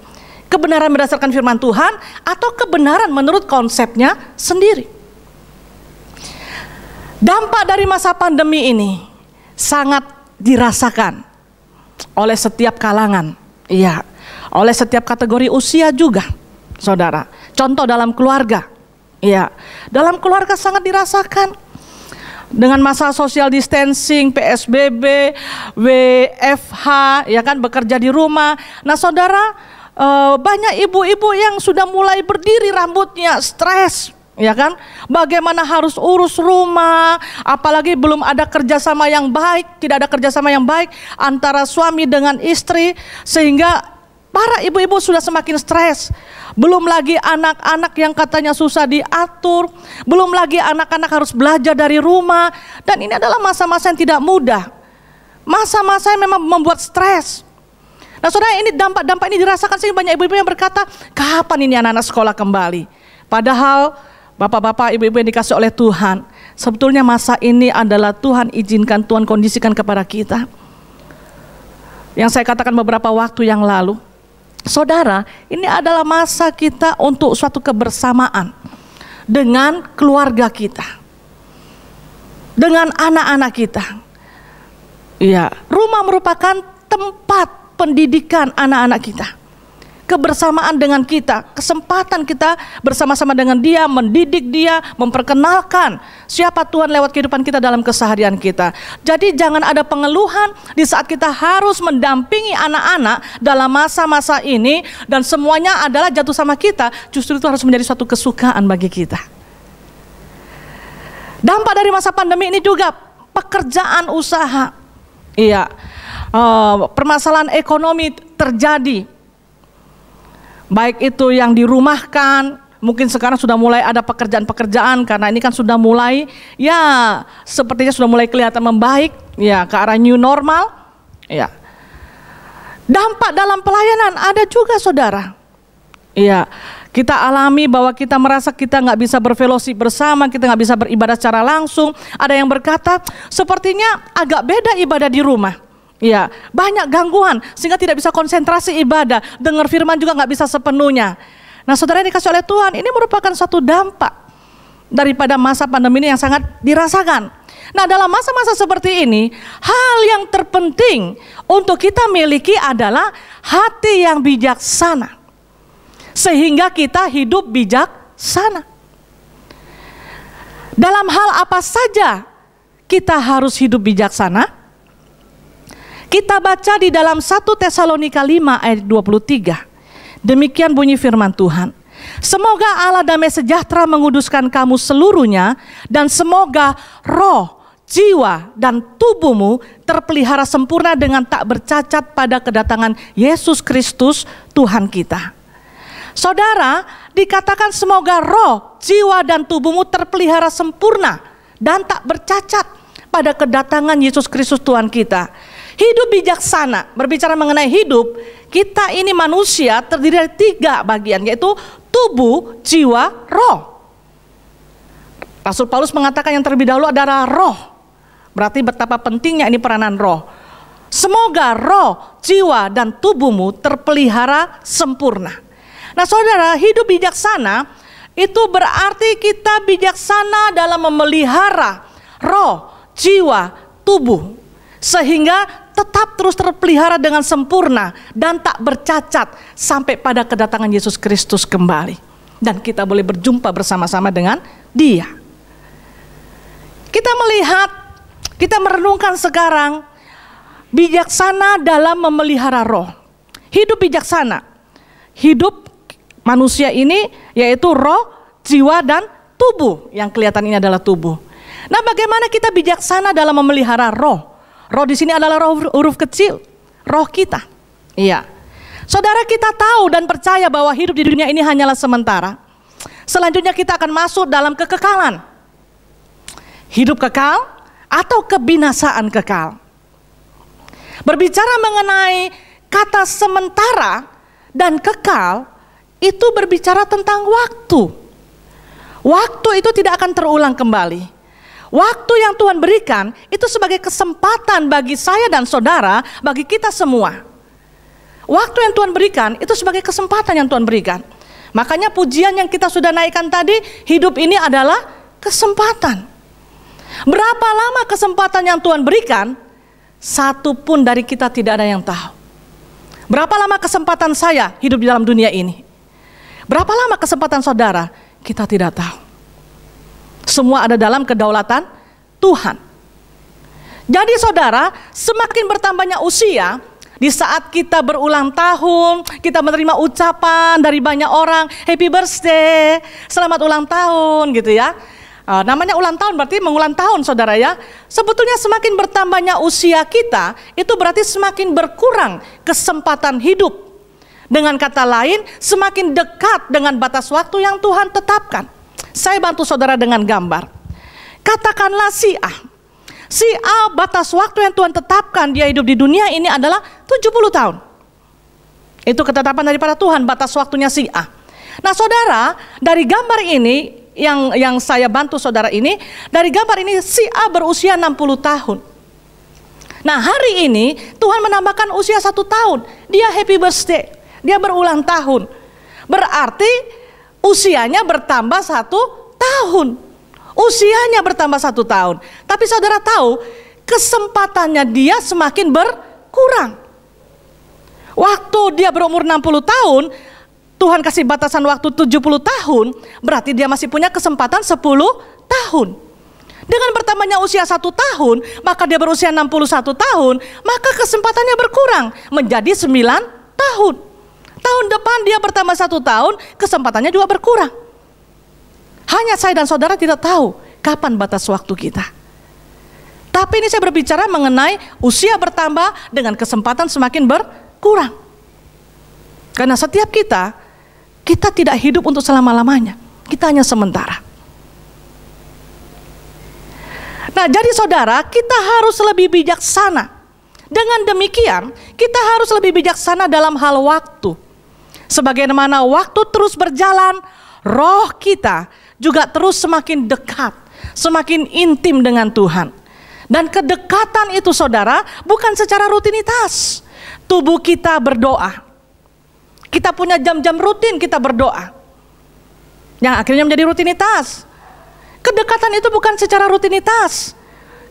Kebenaran berdasarkan firman Tuhan atau kebenaran menurut konsepnya sendiri? Dampak dari masa pandemi ini sangat dirasakan oleh setiap kalangan, iya, oleh setiap kategori usia juga, saudara. Contoh dalam keluarga, iya, dalam keluarga sangat dirasakan dengan masa social distancing, PSBB, WFH, ya kan, bekerja di rumah. Nah, saudara, banyak ibu-ibu yang sudah mulai berdiri rambutnya, stres. Ya kan, bagaimana harus urus rumah, apalagi belum ada kerjasama yang baik, tidak ada kerjasama yang baik antara suami dengan istri, sehingga para ibu-ibu sudah semakin stres. Belum lagi anak-anak yang katanya susah diatur, belum lagi anak-anak harus belajar dari rumah, dan ini adalah masa-masa yang tidak mudah, masa-masa yang memang membuat stres. Nah saudara, ini dampak-dampak ini dirasakan sehingga banyak ibu-ibu yang berkata, kapan ini anak-anak sekolah kembali? Padahal bapak-bapak, ibu-ibu yang dikasih oleh Tuhan, sebetulnya masa ini adalah Tuhan izinkan, Tuhan kondisikan kepada kita. Yang saya katakan beberapa waktu yang lalu, saudara, ini adalah masa kita untuk suatu kebersamaan dengan keluarga kita, dengan anak-anak kita. Ya, rumah merupakan tempat pendidikan anak-anak kita. kebersamaan dengan kita, kesempatan kita bersama-sama dengan dia, mendidik dia, memperkenalkan siapa Tuhan lewat kehidupan kita dalam keseharian kita. Jadi jangan ada pengeluhan di saat kita harus mendampingi anak-anak dalam masa-masa ini dan semuanya adalah jatuh sama kita. Justru itu harus menjadi suatu kesukaan bagi kita. Dampak dari masa pandemi ini juga pekerjaan usaha. Iya, permasalahan ekonomi terjadi. Baik itu yang dirumahkan, mungkin sekarang sudah mulai ada pekerjaan-pekerjaan karena ini kan sudah mulai, ya sepertinya sudah mulai kelihatan membaik, ya ke arah new normal. Ya. Dampak dalam pelayanan ada juga saudara. Ya, kita alami bahwa kita merasa kita nggak bisa berfellowship bersama, kita nggak bisa beribadah secara langsung. Ada yang berkata, sepertinya agak beda ibadah di rumah. Ya, banyak gangguan sehingga tidak bisa konsentrasi ibadah, dengar firman juga nggak bisa sepenuhnya. Nah, saudara yang dikasih oleh Tuhan, ini merupakan suatu dampak daripada masa pandemi ini yang sangat dirasakan. Nah, dalam masa-masa seperti ini, hal yang terpenting untuk kita miliki adalah hati yang bijaksana, sehingga kita hidup bijaksana. Dalam hal apa saja kita harus hidup bijaksana? Kita baca di dalam 1 Tesalonika 5 ayat 23. Demikian bunyi firman Tuhan. Semoga Allah damai sejahtera menguduskan kamu seluruhnya, dan semoga roh, jiwa, dan tubuhmu terpelihara sempurna dengan tak bercacat pada kedatangan Yesus Kristus Tuhan kita. Saudara, dikatakan semoga roh, jiwa, dan tubuhmu terpelihara sempurna dan tak bercacat pada kedatangan Yesus Kristus Tuhan kita. Hidup bijaksana, berbicara mengenai hidup, kita ini manusia terdiri dari 3 bagian, yaitu tubuh, jiwa, roh. Rasul Paulus mengatakan yang terlebih dahulu adalah roh. Berarti betapa pentingnya ini peranan roh. Semoga roh, jiwa, dan tubuhmu terpelihara sempurna. Nah saudara, hidup bijaksana itu berarti kita bijaksana dalam memelihara roh, jiwa, tubuh, sehingga tetap terus terpelihara dengan sempurna dan tak bercacat sampai pada kedatangan Yesus Kristus kembali. Dan kita boleh berjumpa bersama-sama dengan Dia. Kita melihat, kita merenungkan sekarang, bijaksana dalam memelihara roh. Hidup bijaksana, hidup manusia ini yaitu roh, jiwa, dan tubuh. Yang kelihatan ini adalah tubuh. Nah, bagaimana kita bijaksana dalam memelihara roh? Roh di sini adalah roh huruf kecil, roh kita. Iya. Saudara, kita tahu dan percaya bahwa hidup di dunia ini hanyalah sementara. Selanjutnya kita akan masuk dalam kekekalan. Hidup kekal atau kebinasaan kekal. Berbicara mengenai kata sementara dan kekal, itu berbicara tentang waktu. Waktu itu tidak akan terulang kembali. Waktu yang Tuhan berikan itu sebagai kesempatan bagi saya dan saudara, bagi kita semua. Waktu yang Tuhan berikan itu sebagai kesempatan yang Tuhan berikan. Makanya pujian yang kita sudah naikkan tadi, hidup ini adalah kesempatan. Berapa lama kesempatan yang Tuhan berikan? Satu pun dari kita tidak ada yang tahu. Berapa lama kesempatan saya hidup di dalam dunia ini? Berapa lama kesempatan saudara? Kita tidak tahu. Semua ada dalam kedaulatan Tuhan. Jadi saudara, semakin bertambahnya usia, di saat kita berulang tahun, kita menerima ucapan dari banyak orang, happy birthday, selamat ulang tahun gitu ya. Namanya ulang tahun berarti mengulang tahun saudara ya. Sebetulnya semakin bertambahnya usia kita, itu berarti semakin berkurang kesempatan hidup. Dengan kata lain, semakin dekat dengan batas waktu yang Tuhan tetapkan. Saya bantu saudara dengan gambar. Katakanlah si A. Si A batas waktu yang Tuhan tetapkan dia hidup di dunia ini adalah 70 tahun. Itu ketetapan daripada Tuhan, batas waktunya si A. Nah saudara, dari gambar ini yang saya bantu saudara ini, dari gambar ini si A berusia 60 tahun. Nah hari ini Tuhan menambahkan usia 1 tahun. Dia happy birthday, dia berulang tahun. Berarti usianya bertambah 1 tahun. Usianya bertambah 1 tahun. Tapi saudara tahu, kesempatannya dia semakin berkurang. Waktu dia berumur 60 tahun, Tuhan kasih batasan waktu 70 tahun, berarti dia masih punya kesempatan 10 tahun. Dengan bertambahnya usia 1 tahun, maka dia berusia 61 tahun, maka kesempatannya berkurang menjadi 9 tahun. Tahun depan dia bertambah 1 tahun, kesempatannya juga berkurang. Hanya saya dan saudara tidak tahu kapan batas waktu kita. Tapi ini saya berbicara mengenai usia bertambah dengan kesempatan semakin berkurang. Karena setiap kita tidak hidup untuk selama-lamanya. Kita hanya sementara. Nah, jadi saudara, kita harus lebih bijaksana. Dengan demikian, kita harus lebih bijaksana dalam hal waktu. Sebagaimana waktu terus berjalan, roh kita juga terus semakin dekat, semakin intim dengan Tuhan. Dan kedekatan itu saudara bukan secara rutinitas. Tubuh kita berdoa. Kita punya jam-jam rutin kita berdoa. Yang akhirnya menjadi rutinitas. Kedekatan itu bukan secara rutinitas.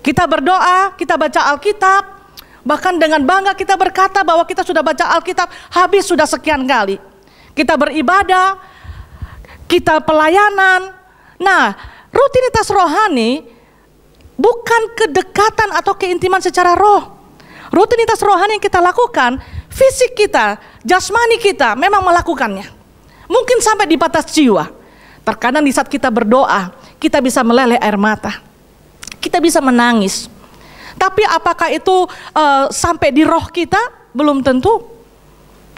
Kita berdoa, kita baca Alkitab. Bahkan dengan bangga kita berkata bahwa kita sudah baca Alkitab habis sudah sekian kali. Kita beribadah, kita pelayanan. Nah, rutinitas rohani bukan kedekatan atau keintiman secara roh. Rutinitas rohani yang kita lakukan, fisik kita, jasmani kita memang melakukannya. Mungkin sampai di batas jiwa. Terkadang di saat kita berdoa, kita bisa meleleh air mata. Kita bisa menangis. Tapi apakah itu sampai di roh kita? Belum tentu.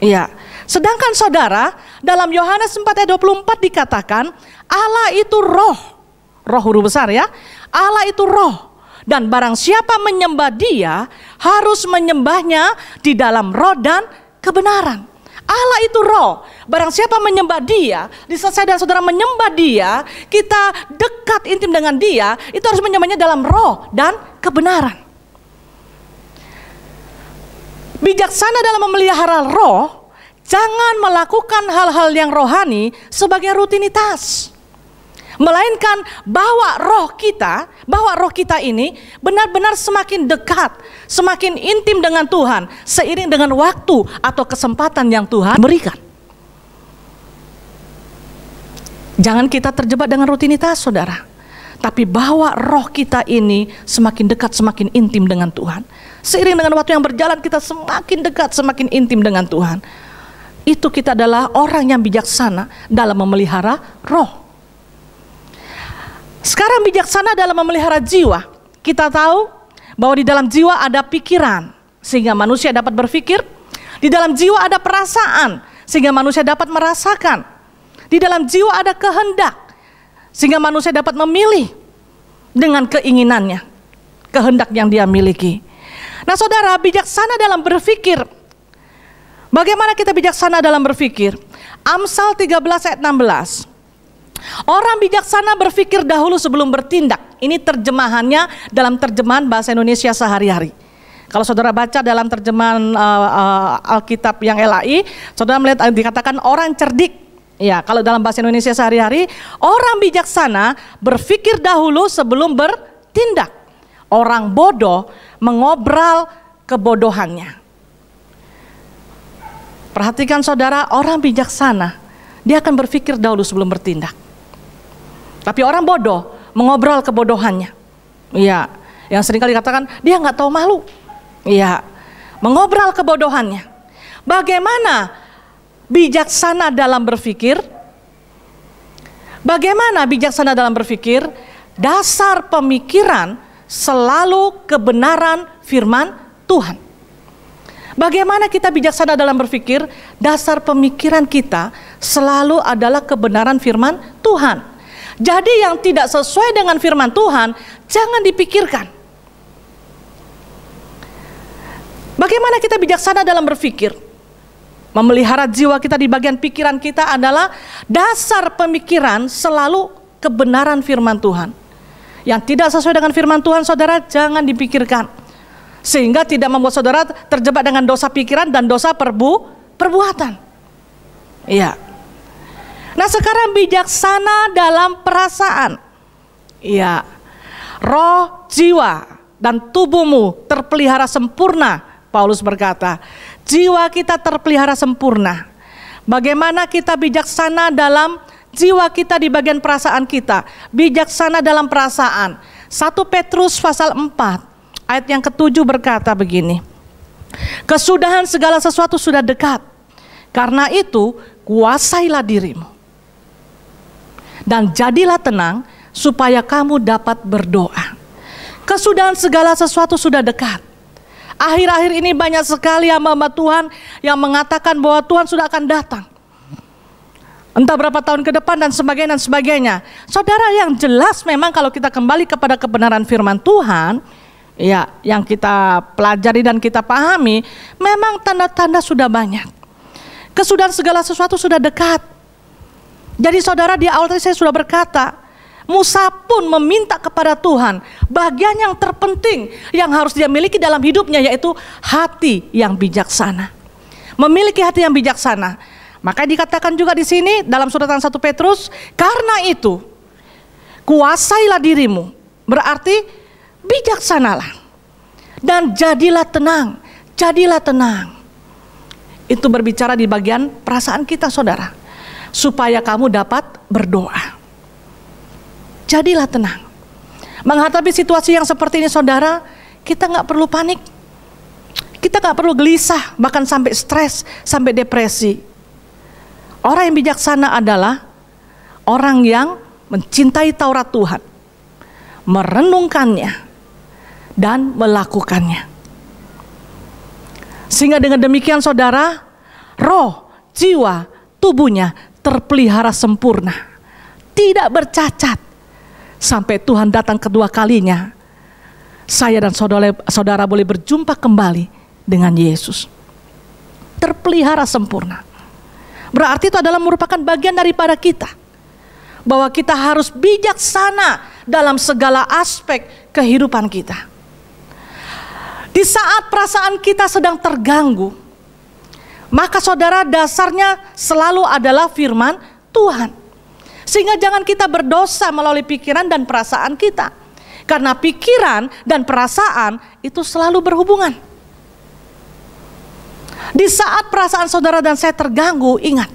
Iya. Sedangkan saudara, dalam Yohanes 4 ayat 24 dikatakan, Allah itu roh. Roh huruf besar ya. Allah itu roh. Dan barang siapa menyembah dia, harus menyembahnya di dalam roh dan kebenaran. Allah itu roh. Barang siapa menyembah dia, di saat saya dan saudara menyembah dia, kita dekat intim dengan dia, itu harus menyembahnya dalam roh dan kebenaran. Bijaksana dalam memelihara roh, jangan melakukan hal-hal yang rohani sebagai rutinitas. Melainkan bawa roh kita ini benar-benar semakin dekat, semakin intim dengan Tuhan seiring dengan waktu atau kesempatan yang Tuhan berikan. Jangan kita terjebak dengan rutinitas saudara, tapi bawa roh kita ini semakin dekat, semakin intim dengan Tuhan. Seiring dengan waktu yang berjalan kita semakin dekat, semakin intim dengan Tuhan. Itu kita adalah orang yang bijaksana dalam memelihara roh. Sekarang bijaksana dalam memelihara jiwa. Kita tahu bahwa di dalam jiwa ada pikiran sehingga manusia dapat berpikir. Di dalam jiwa ada perasaan sehingga manusia dapat merasakan. Di dalam jiwa ada kehendak sehingga manusia dapat memilih dengan keinginannya, kehendak yang dia miliki. Nah saudara, bijaksana dalam berpikir. Bagaimana kita bijaksana dalam berpikir? Amsal 13 ayat 16. Orang bijaksana berpikir dahulu sebelum bertindak. Ini terjemahannya dalam terjemahan bahasa Indonesia sehari-hari. Kalau saudara baca dalam terjemahan Alkitab yang LAI, saudara melihat dikatakan orang cerdik. Ya, kalau dalam bahasa Indonesia sehari-hari, orang bijaksana berpikir dahulu sebelum bertindak. Orang bodoh mengobral kebodohannya. Perhatikan saudara, orang bijaksana dia akan berpikir dahulu sebelum bertindak. Tapi orang bodoh mengobrol kebodohannya. Iya, yang seringkali dikatakan dia nggak tahu malu. Iya, mengobrol kebodohannya. Bagaimana bijaksana dalam berpikir? Bagaimana bijaksana dalam berpikir? Dasar pemikiran selalu kebenaran firman Tuhan. Bagaimana kita bijaksana dalam berpikir? Dasar pemikiran kita selalu adalah kebenaran firman Tuhan. Jadi yang tidak sesuai dengan firman Tuhan jangan dipikirkan. Bagaimana kita bijaksana dalam berpikir? Memelihara jiwa kita di bagian pikiran kita adalah dasar pemikiran selalu kebenaran firman Tuhan. Yang tidak sesuai dengan firman Tuhan saudara jangan dipikirkan. Sehingga tidak membuat saudara terjebak dengan dosa pikiran dan dosa perbuatan. Iya. Nah sekarang bijaksana dalam perasaan. Iya. Roh, jiwa, dan tubuhmu terpelihara sempurna. Paulus berkata, jiwa kita terpelihara sempurna. Bagaimana kita bijaksana dalam jiwa kita di bagian perasaan kita, bijaksana dalam perasaan. 1 Petrus pasal 4 ayat yang ke-7 berkata begini, kesudahan segala sesuatu sudah dekat, karena itu kuasailah dirimu dan jadilah tenang supaya kamu dapat berdoa. Kesudahan segala sesuatu sudah dekat. Akhir-akhir ini banyak sekali hamba-hamba Tuhan yang mengatakan bahwa Tuhan sudah akan datang. Entah berapa tahun ke depan dan sebagainya. Saudara, yang jelas memang kalau kita kembali kepada kebenaran firman Tuhan, ya, yang kita pelajari dan kita pahami, memang tanda-tanda sudah banyak. Kesudahan segala sesuatu sudah dekat. Jadi saudara, di awal tadi saya sudah berkata, Musa pun meminta kepada Tuhan bagian yang terpenting yang harus dia miliki dalam hidupnya, yaitu hati yang bijaksana. Memiliki hati yang bijaksana. Maka dikatakan juga di sini dalam suratan 1 Petrus, karena itu kuasailah dirimu, berarti bijaksanalah dan jadilah tenang. Jadilah tenang. Itu berbicara di bagian perasaan kita, saudara, supaya kamu dapat berdoa. Jadilah tenang. Menghadapi situasi yang seperti ini, saudara, kita nggak perlu panik. Kita nggak perlu gelisah, bahkan sampai stres, sampai depresi. Orang yang bijaksana adalah orang yang mencintai Taurat Tuhan, merenungkannya, dan melakukannya. Sehingga dengan demikian, saudara, roh, jiwa, tubuhnya terpelihara sempurna, tidak bercacat. Sampai Tuhan datang kedua kalinya, saya dan saudara boleh berjumpa kembali dengan Yesus. Terpelihara sempurna. Berarti itu adalah merupakan bagian daripada kita, bahwa kita harus bijaksana dalam segala aspek kehidupan kita. Di saat perasaan kita sedang terganggu, maka saudara, dasarnya selalu adalah firman Tuhan. Sehingga jangan kita berdosa melalui pikiran dan perasaan kita, karena pikiran dan perasaan itu selalu berhubungan. Di saat perasaan saudara dan saya terganggu, ingat,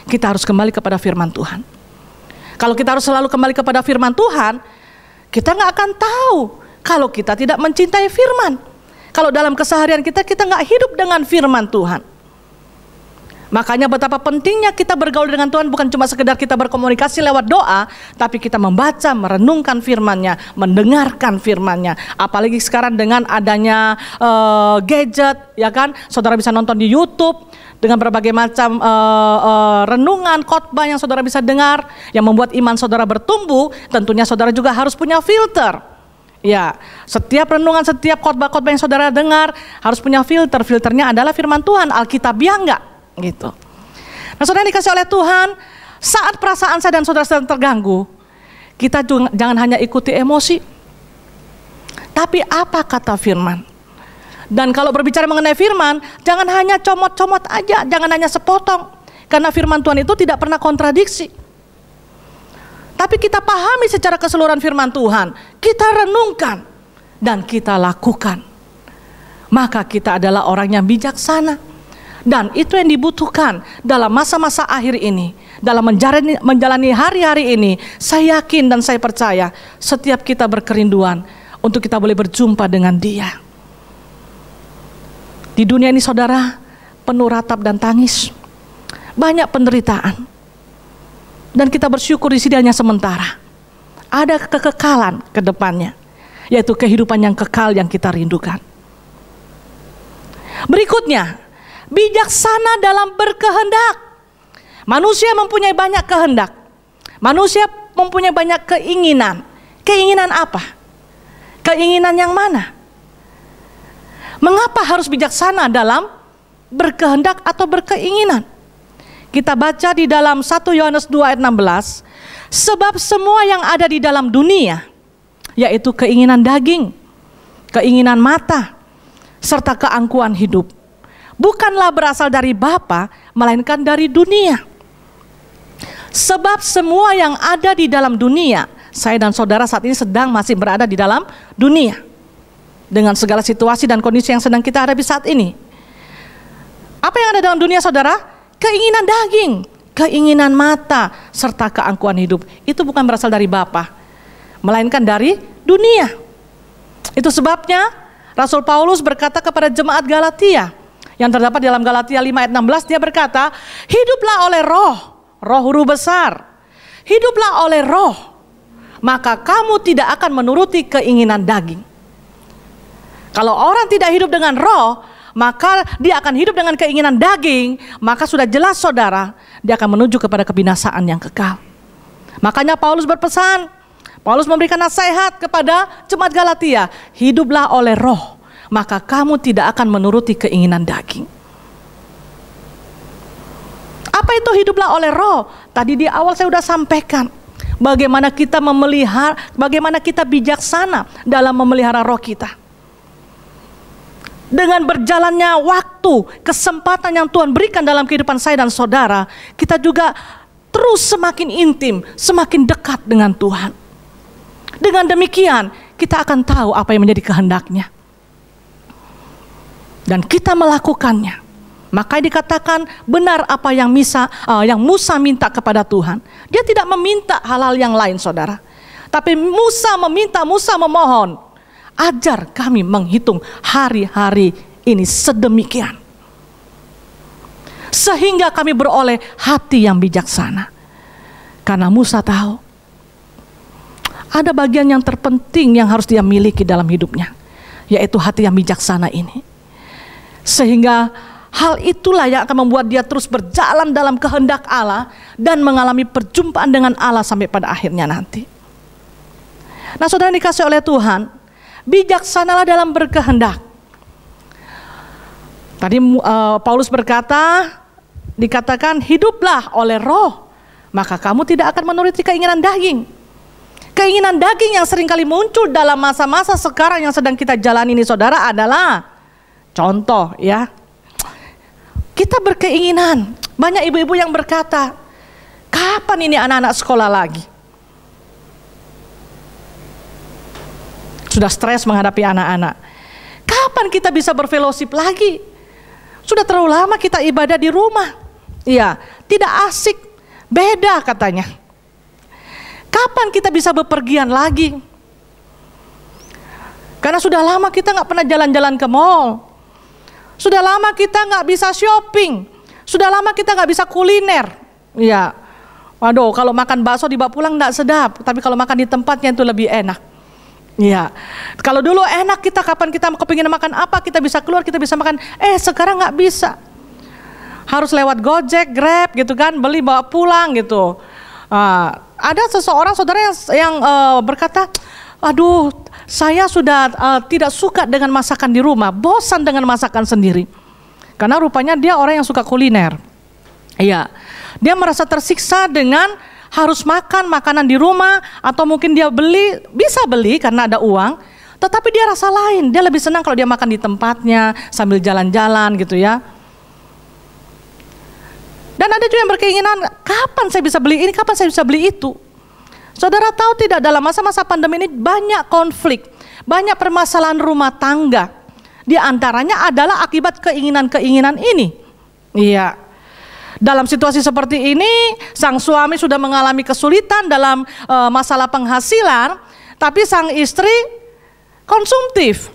kita harus kembali kepada firman Tuhan. Kalau kita harus selalu kembali kepada firman Tuhan, kita nggak akan tahu kalau kita tidak mencintai firman. Kalau dalam keseharian kita nggak hidup dengan firman Tuhan. Makanya betapa pentingnya kita bergaul dengan Tuhan, bukan cuma sekedar kita berkomunikasi lewat doa, tapi kita membaca, merenungkan firman-Nya, mendengarkan firman-Nya. Apalagi sekarang dengan adanya gadget, ya kan, saudara bisa nonton di YouTube dengan berbagai macam renungan, khotbah yang saudara bisa dengar, yang membuat iman saudara bertumbuh. Tentunya saudara juga harus punya filter. Ya, setiap renungan, setiap khotbah-khotbah yang saudara dengar harus punya filter. Filternya adalah firman Tuhan, Alkitabiah enggak? Gitu. Nah, saudara yang dikasih oleh Tuhan, saat perasaan saya dan saudara sedang terganggu, kita jangan hanya ikuti emosi, tapi apa kata firman. Dan kalau berbicara mengenai firman, jangan hanya comot-comot aja, jangan hanya sepotong, karena firman Tuhan itu tidak pernah kontradiksi. Tapi kita pahami secara keseluruhan firman Tuhan, kita renungkan dan kita lakukan. Maka kita adalah orang yang bijaksana. Dan itu yang dibutuhkan dalam masa-masa akhir ini, dalam menjalani hari-hari ini. Saya yakin dan saya percaya setiap kita berkerinduan untuk kita boleh berjumpa dengan Dia. Di dunia ini, saudara, penuh ratap dan tangis, banyak penderitaan, dan kita bersyukur di sini hanya sementara. Ada kekekalan ke depannya, yaitu kehidupan yang kekal yang kita rindukan. Berikutnya, bijaksana dalam berkehendak. Manusia mempunyai banyak kehendak. Manusia mempunyai banyak keinginan. Keinginan apa? Keinginan yang mana? Mengapa harus bijaksana dalam berkehendak atau berkeinginan? Kita baca di dalam 1 Yohanes 2 ayat 16. Sebab semua yang ada di dalam dunia, yaitu keinginan daging, keinginan mata, serta keangkuhan hidup, bukanlah berasal dari Bapa, melainkan dari dunia. Sebab semua yang ada di dalam dunia, saya dan saudara saat ini sedang masih berada di dalam dunia, dengan segala situasi dan kondisi yang sedang kita hadapi saat ini. Apa yang ada dalam dunia saudara? Keinginan daging, keinginan mata, serta keangkuhan hidup. Itu bukan berasal dari Bapa, melainkan dari dunia. Itu sebabnya Rasul Paulus berkata kepada jemaat Galatia, yang terdapat dalam Galatia 5 ayat 16, dia berkata, hiduplah oleh roh, roh huruf besar. Hiduplah oleh roh, maka kamu tidak akan menuruti keinginan daging. Kalau orang tidak hidup dengan roh, maka dia akan hidup dengan keinginan daging, maka sudah jelas saudara, dia akan menuju kepada kebinasaan yang kekal. Makanya Paulus berpesan, Paulus memberikan nasihat kepada jemaat Galatia, hiduplah oleh roh, maka kamu tidak akan menuruti keinginan daging. Apa itu hiduplah oleh roh? Tadi di awal saya sudah sampaikan, bagaimana kita memelihara, bagaimana kita bijaksana dalam memelihara roh kita. Dengan berjalannya waktu, kesempatan yang Tuhan berikan dalam kehidupan saya dan saudara, kita juga terus semakin intim, semakin dekat dengan Tuhan. Dengan demikian, kita akan tahu apa yang menjadi kehendak-Nya. Dan kita melakukannya. Maka dikatakan benar apa yang Musa minta kepada Tuhan. Dia tidak meminta hal-hal yang lain saudara. Tapi Musa memohon, ajar kami menghitung hari-hari ini sedemikian. Sehingga kami beroleh hati yang bijaksana. Karena Musa tahu, ada bagian yang terpenting yang harus dia miliki dalam hidupnya, yaitu hati yang bijaksana ini. Sehingga hal itulah yang akan membuat dia terus berjalan dalam kehendak Allah dan mengalami perjumpaan dengan Allah sampai pada akhirnya nanti. Nah saudara dikasih oleh Tuhan, bijaksanalah dalam berkehendak. Tadi Paulus berkata, dikatakan hiduplah oleh roh, maka kamu tidak akan menuruti keinginan daging. Keinginan daging yang seringkali muncul dalam masa-masa sekarang yang sedang kita jalani ini saudara adalah, contoh ya, kita berkeinginan, banyak ibu-ibu yang berkata, kapan ini anak-anak sekolah lagi? Sudah stres menghadapi anak-anak. Kapan kita bisa berfellowship lagi? Sudah terlalu lama kita ibadah di rumah. Iya, tidak asik, beda katanya. Kapan kita bisa bepergian lagi? Karena sudah lama kita nggak pernah jalan-jalan ke mall. Sudah lama kita nggak bisa shopping. Sudah lama kita nggak bisa kuliner. Iya, waduh, kalau makan bakso dibawa pulang nggak sedap. Tapi kalau makan di tempatnya itu lebih enak. Iya, kalau dulu enak kita, kapan kita kepingin makan apa kita bisa keluar, kita bisa makan. Sekarang nggak bisa. Harus lewat Gojek, Grab gitu kan, beli bawa pulang gitu. Ada seseorang saudara yang berkata, aduh saya sudah tidak suka dengan masakan di rumah, bosan dengan masakan sendiri. Karena rupanya dia orang yang suka kuliner. Iya, dia merasa tersiksa dengan harus makan makanan di rumah, atau mungkin dia bisa beli karena ada uang, tetapi dia rasa lain, dia lebih senang kalau dia makan di tempatnya sambil jalan-jalan gitu ya. Dan ada juga yang berkeinginan, kapan saya bisa beli ini, kapan saya bisa beli itu. Saudara tahu tidak, dalam masa-masa pandemi ini banyak konflik, banyak permasalahan rumah tangga. Di antaranya adalah akibat keinginan-keinginan ini. Iya. Dalam situasi seperti ini, sang suami sudah mengalami kesulitan dalam masalah penghasilan, tapi sang istri konsumtif,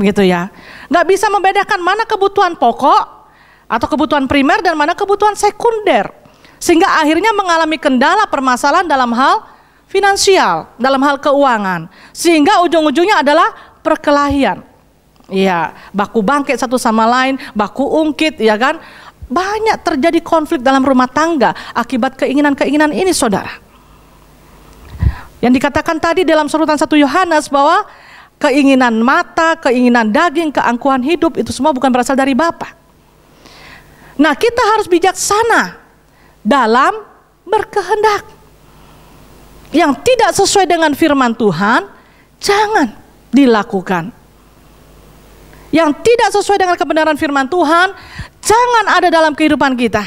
gitu ya. Nggak bisa membedakan mana kebutuhan pokok atau kebutuhan primer dan mana kebutuhan sekunder, sehingga akhirnya mengalami kendala permasalahan dalam hal finansial, dalam hal keuangan, sehingga ujung-ujungnya adalah perkelahian. Iya, baku bangkit satu sama lain, baku ungkit, ya kan? Banyak terjadi konflik dalam rumah tangga akibat keinginan-keinginan ini saudara. Yang dikatakan tadi dalam surutan 1 Yohanes bahwa keinginan mata, keinginan daging, keangkuhan hidup itu semua bukan berasal dari Bapa. Nah kita harus bijaksana dalam berkehendak. Yang tidak sesuai dengan firman Tuhan jangan dilakukan. Yang tidak sesuai dengan kebenaran firman Tuhan jangan ada dalam kehidupan kita.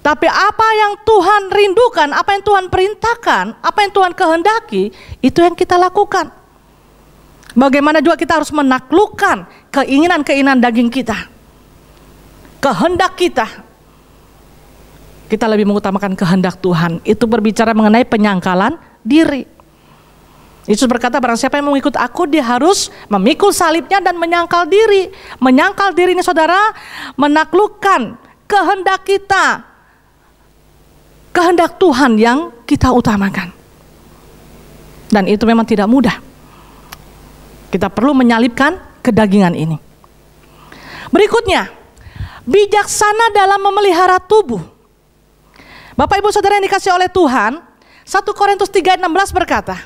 Tapi apa yang Tuhan rindukan, apa yang Tuhan perintahkan, apa yang Tuhan kehendaki, itu yang kita lakukan. Bagaimana juga kita harus menaklukkan keinginan-keinginan daging kita. kehendak kita. Kita lebih mengutamakan kehendak Tuhan. Itu berbicara mengenai penyangkalan diri. Yesus berkata, barang siapa yang mau ikut aku, dia harus memikul salibnya dan menyangkal diri. Menyangkal diri ini saudara, menaklukkan kehendak kita, kehendak Tuhan yang kita utamakan. Dan itu memang tidak mudah. Kita perlu menyalibkan kedagingan ini. Berikutnya, bijaksana dalam memelihara tubuh. Bapak Ibu Saudara yang dikasih oleh Tuhan, 1 Korintus 3:16 berkata,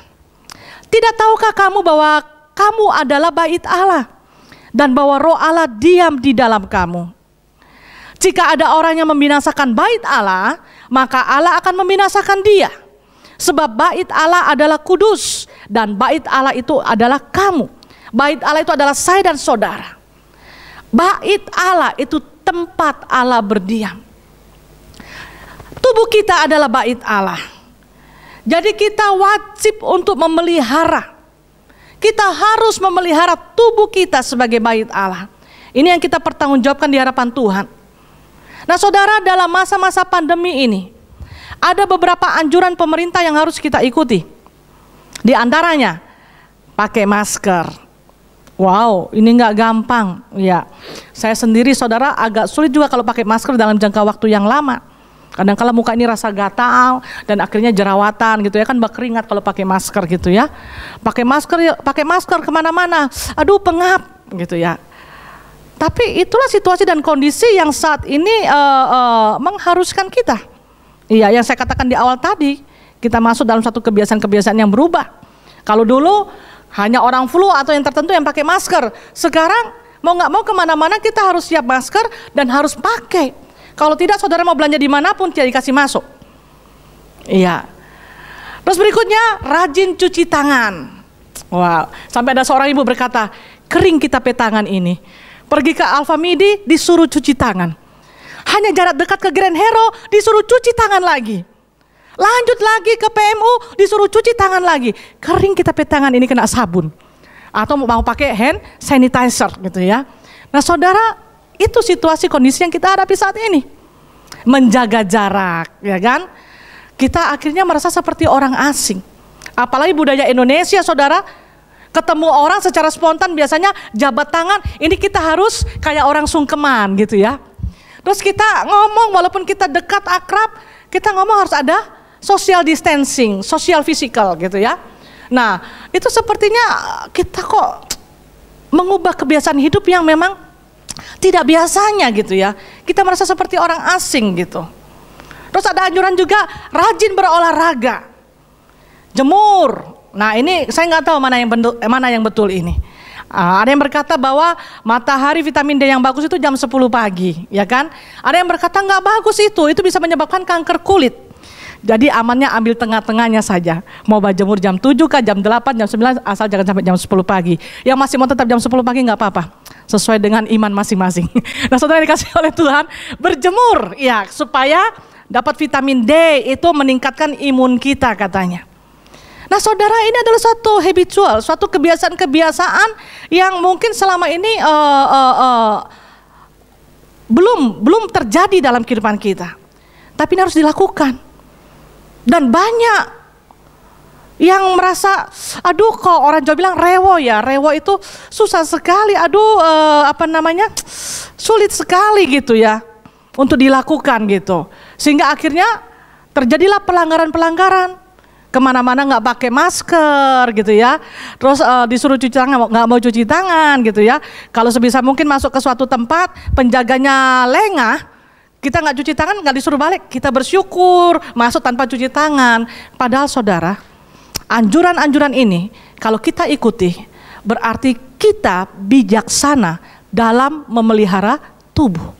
tidak tahukah kamu bahwa kamu adalah bait Allah dan bahwa Roh Allah diam di dalam kamu? Jika ada orang yang membinasakan bait Allah, maka Allah akan membinasakan dia. Sebab bait Allah adalah kudus dan bait Allah itu adalah kamu. Bait Allah itu adalah saya dan saudara. Bait Allah itu tempat Allah berdiam. Tubuh kita adalah bait Allah. Jadi kita wajib untuk memelihara. Kita harus memelihara tubuh kita sebagai bait Allah. Ini yang kita pertanggungjawabkan di hadapan Tuhan. Nah saudara, dalam masa-masa pandemi ini, ada beberapa anjuran pemerintah yang harus kita ikuti. Di antaranya, pakai masker. Wow, ini nggak gampang. Ya, saya sendiri saudara agak sulit juga kalau pakai masker dalam jangka waktu yang lama. Kadang-kala muka ini rasa gatal dan akhirnya jerawatan gitu ya, kan berkeringat kalau pakai masker gitu ya. Pakai masker kemana-mana, aduh pengap gitu ya. Tapi itulah situasi dan kondisi yang saat ini mengharuskan kita. Iya, yang saya katakan di awal tadi, kita masuk dalam satu kebiasaan-kebiasaan yang berubah. Kalau dulu hanya orang flu atau yang tertentu yang pakai masker, sekarang mau nggak mau kemana-mana kita harus siap masker dan harus pakai. Kalau tidak, saudara mau belanja dimanapun tidak dikasih masuk. Iya. Terus berikutnya, rajin cuci tangan. Wow, sampai ada seorang ibu berkata, kering kita tangan ini. Pergi ke Alfamidi disuruh cuci tangan. Hanya jarak dekat ke Grand Hero disuruh cuci tangan lagi. Lanjut lagi ke PMU disuruh cuci tangan lagi. Kering kita tangan ini kena sabun. Atau mau pakai hand sanitizer gitu ya. Nah saudara, itu situasi kondisi yang kita hadapi saat ini. Menjaga jarak, ya kan? Kita akhirnya merasa seperti orang asing. Apalagi budaya Indonesia, saudara. Ketemu orang secara spontan biasanya jabat tangan. Ini kita harus kayak orang sungkeman gitu ya. Terus kita ngomong walaupun kita dekat akrab, kita ngomong harus ada social distancing, social physical gitu ya. Nah, itu sepertinya kita kok mengubah kebiasaan hidup yang memang tidak biasanya gitu ya. Kita merasa seperti orang asing gitu. Terus ada anjuran juga rajin berolahraga, jemur. Nah ini saya nggak tahu mana yang betul ini. Ada yang berkata bahwa matahari vitamin D yang bagus itu jam 10 pagi, ya kan? Ada yang berkata nggak bagus itu bisa menyebabkan kanker kulit. Jadi amannya ambil tengah-tengahnya saja. Mau berjemur jam 7 kah, jam 8, jam 9, asal jangan sampai jam 10 pagi. Yang masih mau tetap jam 10 pagi nggak apa-apa. Sesuai dengan iman masing-masing. Nah saudara dikasih oleh Tuhan, berjemur ya supaya dapat vitamin D itu meningkatkan imun kita katanya. Nah saudara, ini adalah suatu habitual, suatu kebiasaan-kebiasaan yang mungkin selama ini belum terjadi dalam kehidupan kita. Tapi ini harus dilakukan. Dan banyak yang merasa, aduh kok orang Jawa bilang rewo ya, rewo itu susah sekali, aduh sulit sekali gitu ya untuk dilakukan gitu. Sehingga akhirnya terjadilah pelanggaran-pelanggaran. Kemana-mana nggak pakai masker gitu ya, terus disuruh cuci tangan nggak mau cuci tangan gitu ya. Kalau sebisa mungkin masuk ke suatu tempat penjaganya lengah, kita nggak cuci tangan nggak disuruh balik, kita bersyukur masuk tanpa cuci tangan. Padahal saudara, anjuran-anjuran ini kalau kita ikuti berarti kita bijaksana dalam memelihara tubuh.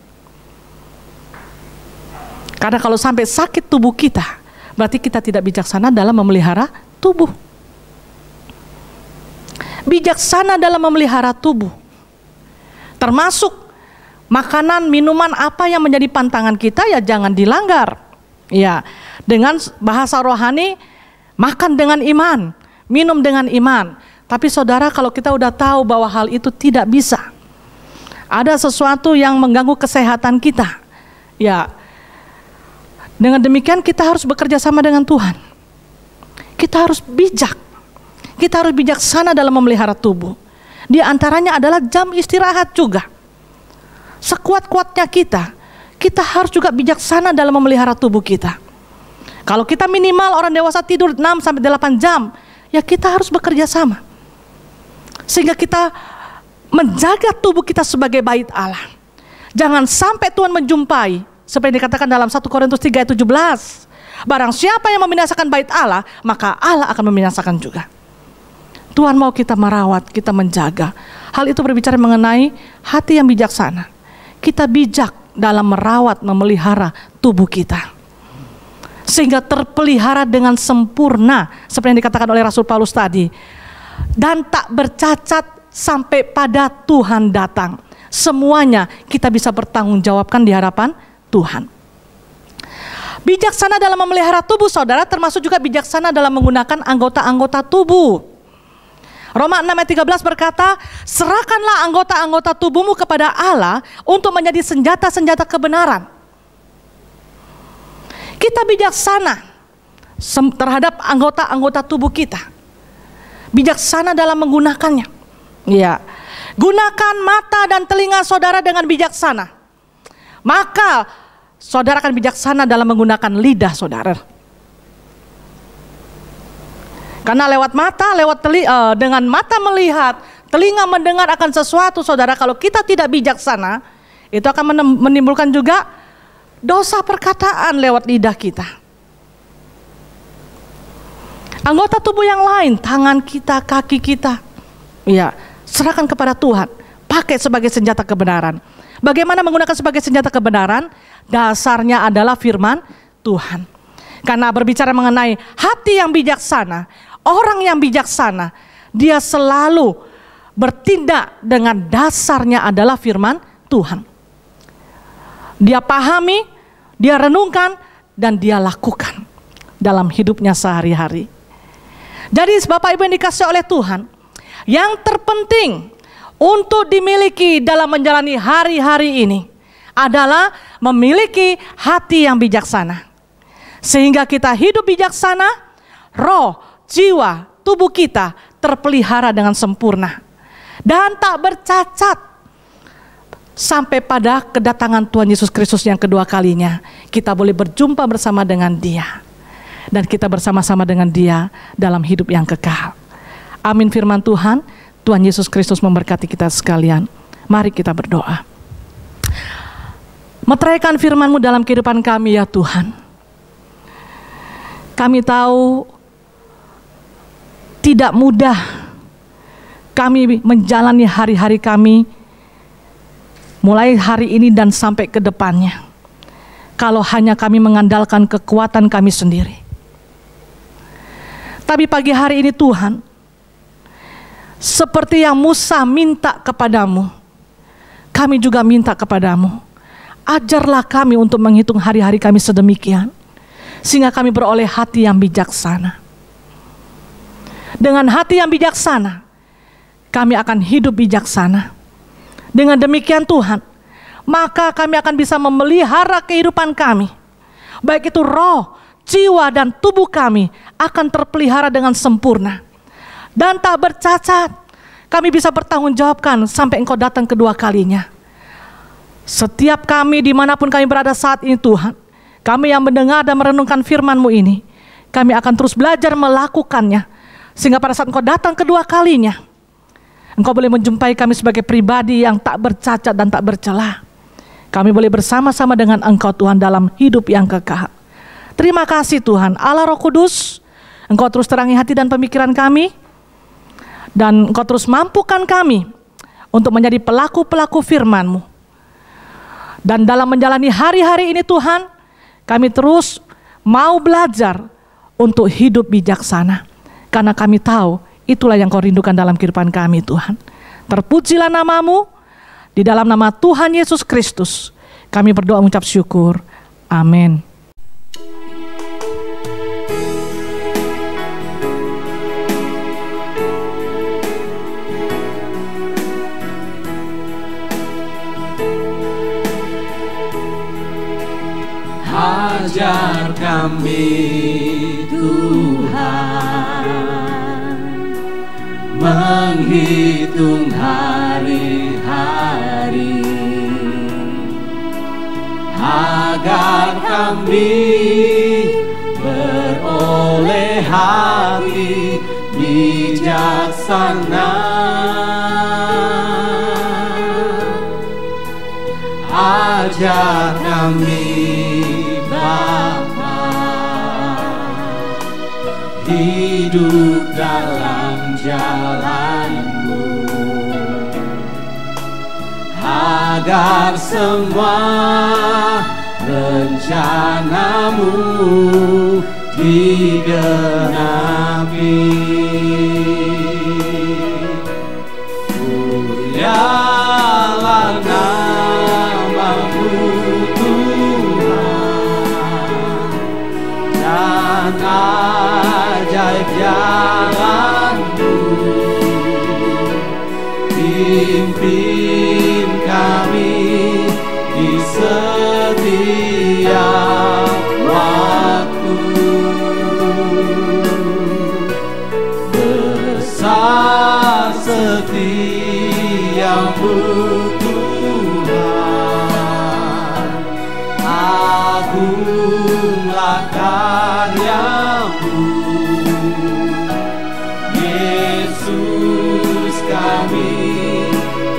Karena kalau sampai sakit tubuh kita, berarti kita tidak bijaksana dalam memelihara tubuh. Bijaksana dalam memelihara tubuh, termasuk makanan, minuman apa yang menjadi pantangan kita ya jangan dilanggar. Ya, dengan bahasa rohani, makan dengan iman, minum dengan iman. Tapi saudara, kalau kita udah tahu bahwa hal itu tidak bisa, Ada sesuatu yang mengganggu kesehatan kita. Ya, dengan demikian kita harus bekerja sama dengan Tuhan. Kita harus bijak. Kita harus bijaksana dalam memelihara tubuh. Di antaranya adalah jam istirahat juga. Sekuat-kuatnya kita harus juga bijaksana dalam memelihara tubuh kita. Kalau kita minimal orang dewasa tidur 6-8 jam, ya kita harus bekerja sama. Sehingga kita menjaga tubuh kita sebagai bait Allah. Jangan sampai Tuhan menjumpai, seperti yang dikatakan dalam 1 Korintus 3 ayat 17. Barang siapa yang membinasakan bait Allah, maka Allah akan membinasakan juga. Tuhan mau kita merawat, kita menjaga. Hal itu berbicara mengenai hati yang bijaksana. Kita bijak dalam merawat, memelihara tubuh kita. Sehingga terpelihara dengan sempurna, seperti yang dikatakan oleh Rasul Paulus tadi. Dan tak bercacat sampai pada Tuhan datang. Semuanya kita bisa bertanggung jawabkan di hadapan Tuhan. Bijaksana dalam memelihara tubuh saudara termasuk juga bijaksana dalam menggunakan anggota-anggota tubuh. Roma 6 ayat 13 berkata, serahkanlah anggota-anggota tubuhmu kepada Allah untuk menjadi senjata-senjata kebenaran. Kita bijaksana terhadap anggota-anggota tubuh kita. Bijaksana dalam menggunakannya. Ya, gunakan mata dan telinga saudara dengan bijaksana. Maka saudara akan bijaksana dalam menggunakan lidah saudara. Karena lewat mata, dengan mata melihat, telinga mendengar akan sesuatu saudara. Kalau kita tidak bijaksana, itu akan menimbulkan juga dosa perkataan lewat lidah kita. Anggota tubuh yang lain, tangan kita, kaki kita, ya, serahkan kepada Tuhan, pakai sebagai senjata kebenaran. Bagaimana menggunakan sebagai senjata kebenaran? Dasarnya adalah firman Tuhan. Karena berbicara mengenai hati yang bijaksana, orang yang bijaksana, dia selalu bertindak dengan dasarnya adalah firman Tuhan. Dia pahami, dia renungkan, dan dia lakukan dalam hidupnya sehari-hari. Jadi Bapak Ibu yang dikasihi oleh Tuhan, yang terpenting untuk dimiliki dalam menjalani hari-hari ini adalah memiliki hati yang bijaksana. Sehingga kita hidup bijaksana, roh, jiwa, tubuh kita terpelihara dengan sempurna. Dan tak bercacat sampai pada kedatangan Tuhan Yesus Kristus yang kedua kalinya. Kita boleh berjumpa bersama dengan Dia. Dan kita bersama-sama dengan Dia dalam hidup yang kekal. Amin firman Tuhan. Tuhan Yesus Kristus memberkati kita sekalian. Mari kita berdoa. Meteraikan firman-Mu dalam kehidupan kami ya Tuhan. Kami tahu tidak mudah kami menjalani hari-hari kami mulai hari ini dan sampai ke depannya. Kalau hanya kami mengandalkan kekuatan kami sendiri. Tapi pagi hari ini Tuhan, seperti yang Musa minta kepadamu, kami juga minta kepadamu. Ajarlah kami untuk menghitung hari-hari kami sedemikian, sehingga kami beroleh hati yang bijaksana. Dengan hati yang bijaksana, kami akan hidup bijaksana. Dengan demikian Tuhan, maka kami akan bisa memelihara kehidupan kami. Baik itu roh, jiwa, dan tubuh kami akan terpelihara dengan sempurna. Dan tak bercacat, kami bisa bertanggung jawabkan sampai Engkau datang kedua kalinya. Setiap kami dimanapun kami berada saat ini Tuhan, kami yang mendengar dan merenungkan firman-Mu ini, kami akan terus belajar melakukannya. Sehingga pada saat Engkau datang kedua kalinya, Engkau boleh menjumpai kami sebagai pribadi yang tak bercacat dan tak bercela. Kami boleh bersama-sama dengan Engkau Tuhan dalam hidup yang kekal. Terima kasih Tuhan, Allah Roh Kudus, Engkau terus terangi hati dan pemikiran kami. Dan Engkau terus mampukan kami untuk menjadi pelaku-pelaku firman-Mu. Dan dalam menjalani hari-hari ini Tuhan, kami terus mau belajar untuk hidup bijaksana. Karena kami tahu itulah yang Kau rindukan dalam kehidupan kami Tuhan. Terpujilah nama-Mu, di dalam nama Tuhan Yesus Kristus kami berdoa mengucap syukur. Amin. Ajar kami Tuhan menghitung hari-hari, agar kami beroleh hati bijaksana. Ajar kami Bapa, hidup dalam jalan-Mu, agar semua rencana-Mu digenapi. Mulialah nama-Mu Tuhan, dan ajaib jalan-Mu. Pimpin kami di setiap waktu. Besar setiamu Tuhan, agunglah karya-Mu. Yesus, kami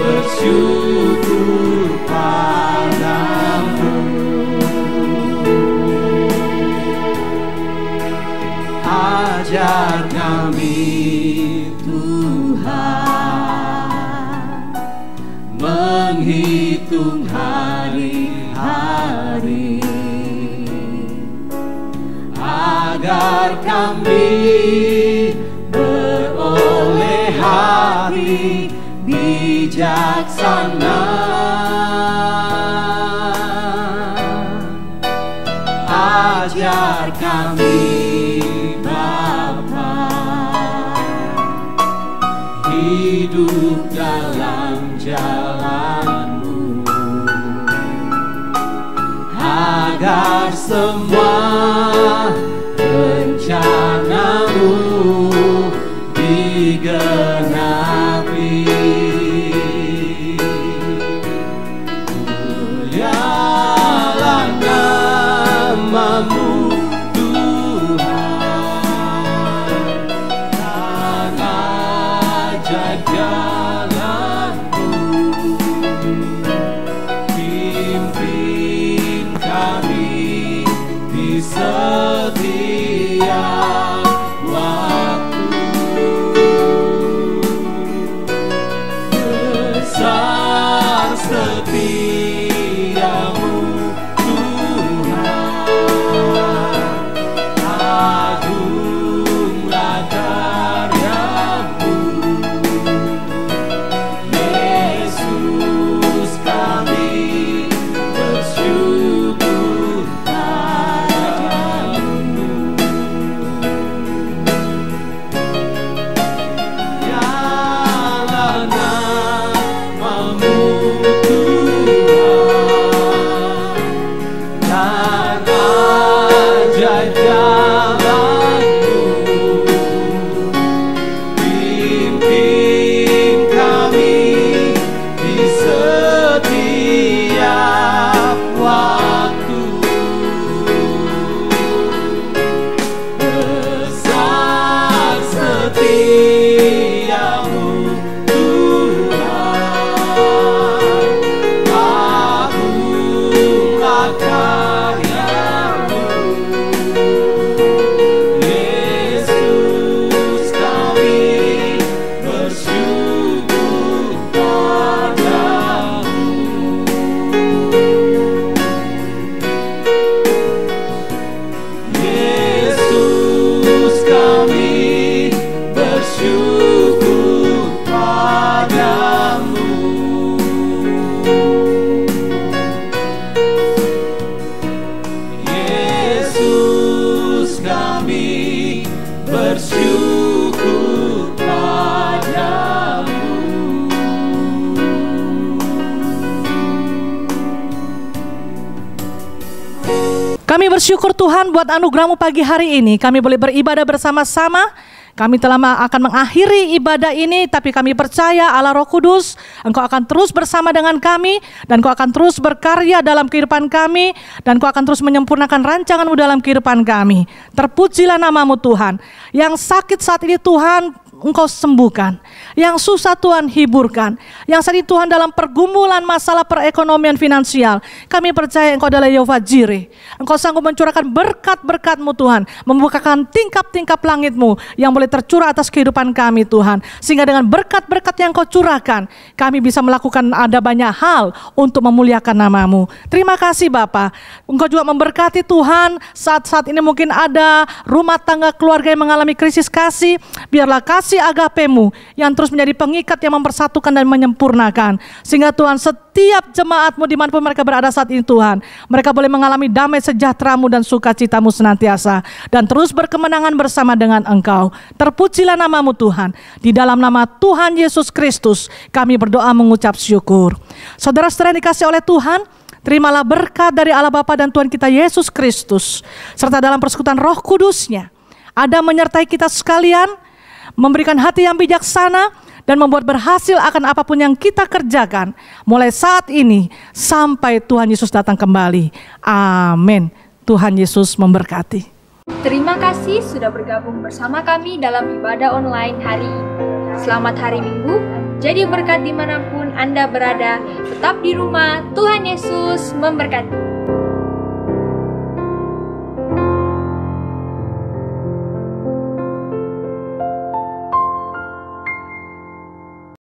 bersyukur padamu. Ajar kami Tuhan menghitung hari-hari, agar kami beroleh hati bijaksana. Ajar kami Bapa, hidup dalam jalan-Mu, agar semua rencana-Mu digenapi. Mulialah nama-Mu Tuhan, dan ajaib jalan-Mu. Pimpin kami di setiap waktu. Besar setiamu Tuhan, agunglah karya-Mu. Yesus, kami bersyukur padamu. Dialah nama-Mu Tuhan, Kami bersyukur Tuhan buat anugerah-Mu pagi hari ini. Kami boleh beribadah bersama-sama. Kami telah akan mengakhiri ibadah ini, tapi kami percaya Allah Roh Kudus, Engkau akan terus bersama dengan kami, dan Engkau akan terus berkarya dalam kehidupan kami, dan Engkau akan terus menyempurnakan rancangan-Mu dalam kehidupan kami. Terpujilah nama-Mu Tuhan. Yang sakit saat ini Tuhan, Engkau sembuhkan. Yang susah Tuhan hiburkan. Yang saat ini Tuhan dalam pergumulan masalah perekonomian finansial, kami percaya Engkau adalah Yehova Jireh. Engkau sanggup mencurahkan berkat-berkat-Mu Tuhan, membukakan tingkap-tingkap langit-Mu yang boleh tercurah atas kehidupan kami Tuhan. Sehingga dengan berkat-berkat yang Kau curahkan, kami bisa melakukan ada banyak hal untuk memuliakan nama-Mu. Terima kasih Bapa. Engkau juga memberkati Tuhan saat-saat ini mungkin ada rumah tangga keluarga yang mengalami krisis kasih. Biarlah kasih agape-Mu yang terus menjadi pengikat yang mempersatukan dan menyempurnakan. Sehingga Tuhan setiap jemaat-Mu dimanapun mereka berada saat ini Tuhan, mereka boleh mengalami damai sejahtera-Mu dan sukacita-Mu senantiasa. Dan terus berkemenangan bersama dengan Engkau. Terpujilah nama-Mu Tuhan. Di dalam nama Tuhan Yesus Kristus kami berdoa mengucap syukur. Saudara-saudara yang dikasihi oleh Tuhan, terimalah berkat dari Allah Bapa dan Tuhan kita Yesus Kristus, serta dalam persekutuan Roh Kudus-Nya ada menyertai kita sekalian, memberikan hati yang bijaksana, dan membuat berhasil akan apapun yang kita kerjakan mulai saat ini sampai Tuhan Yesus datang kembali. Amin. Tuhan Yesus memberkati. Terima kasih sudah bergabung bersama kami dalam ibadah online hari ini. Selamat hari Minggu, jadi berkat dimanapun Anda berada. Tetap di rumah, Tuhan Yesus memberkati.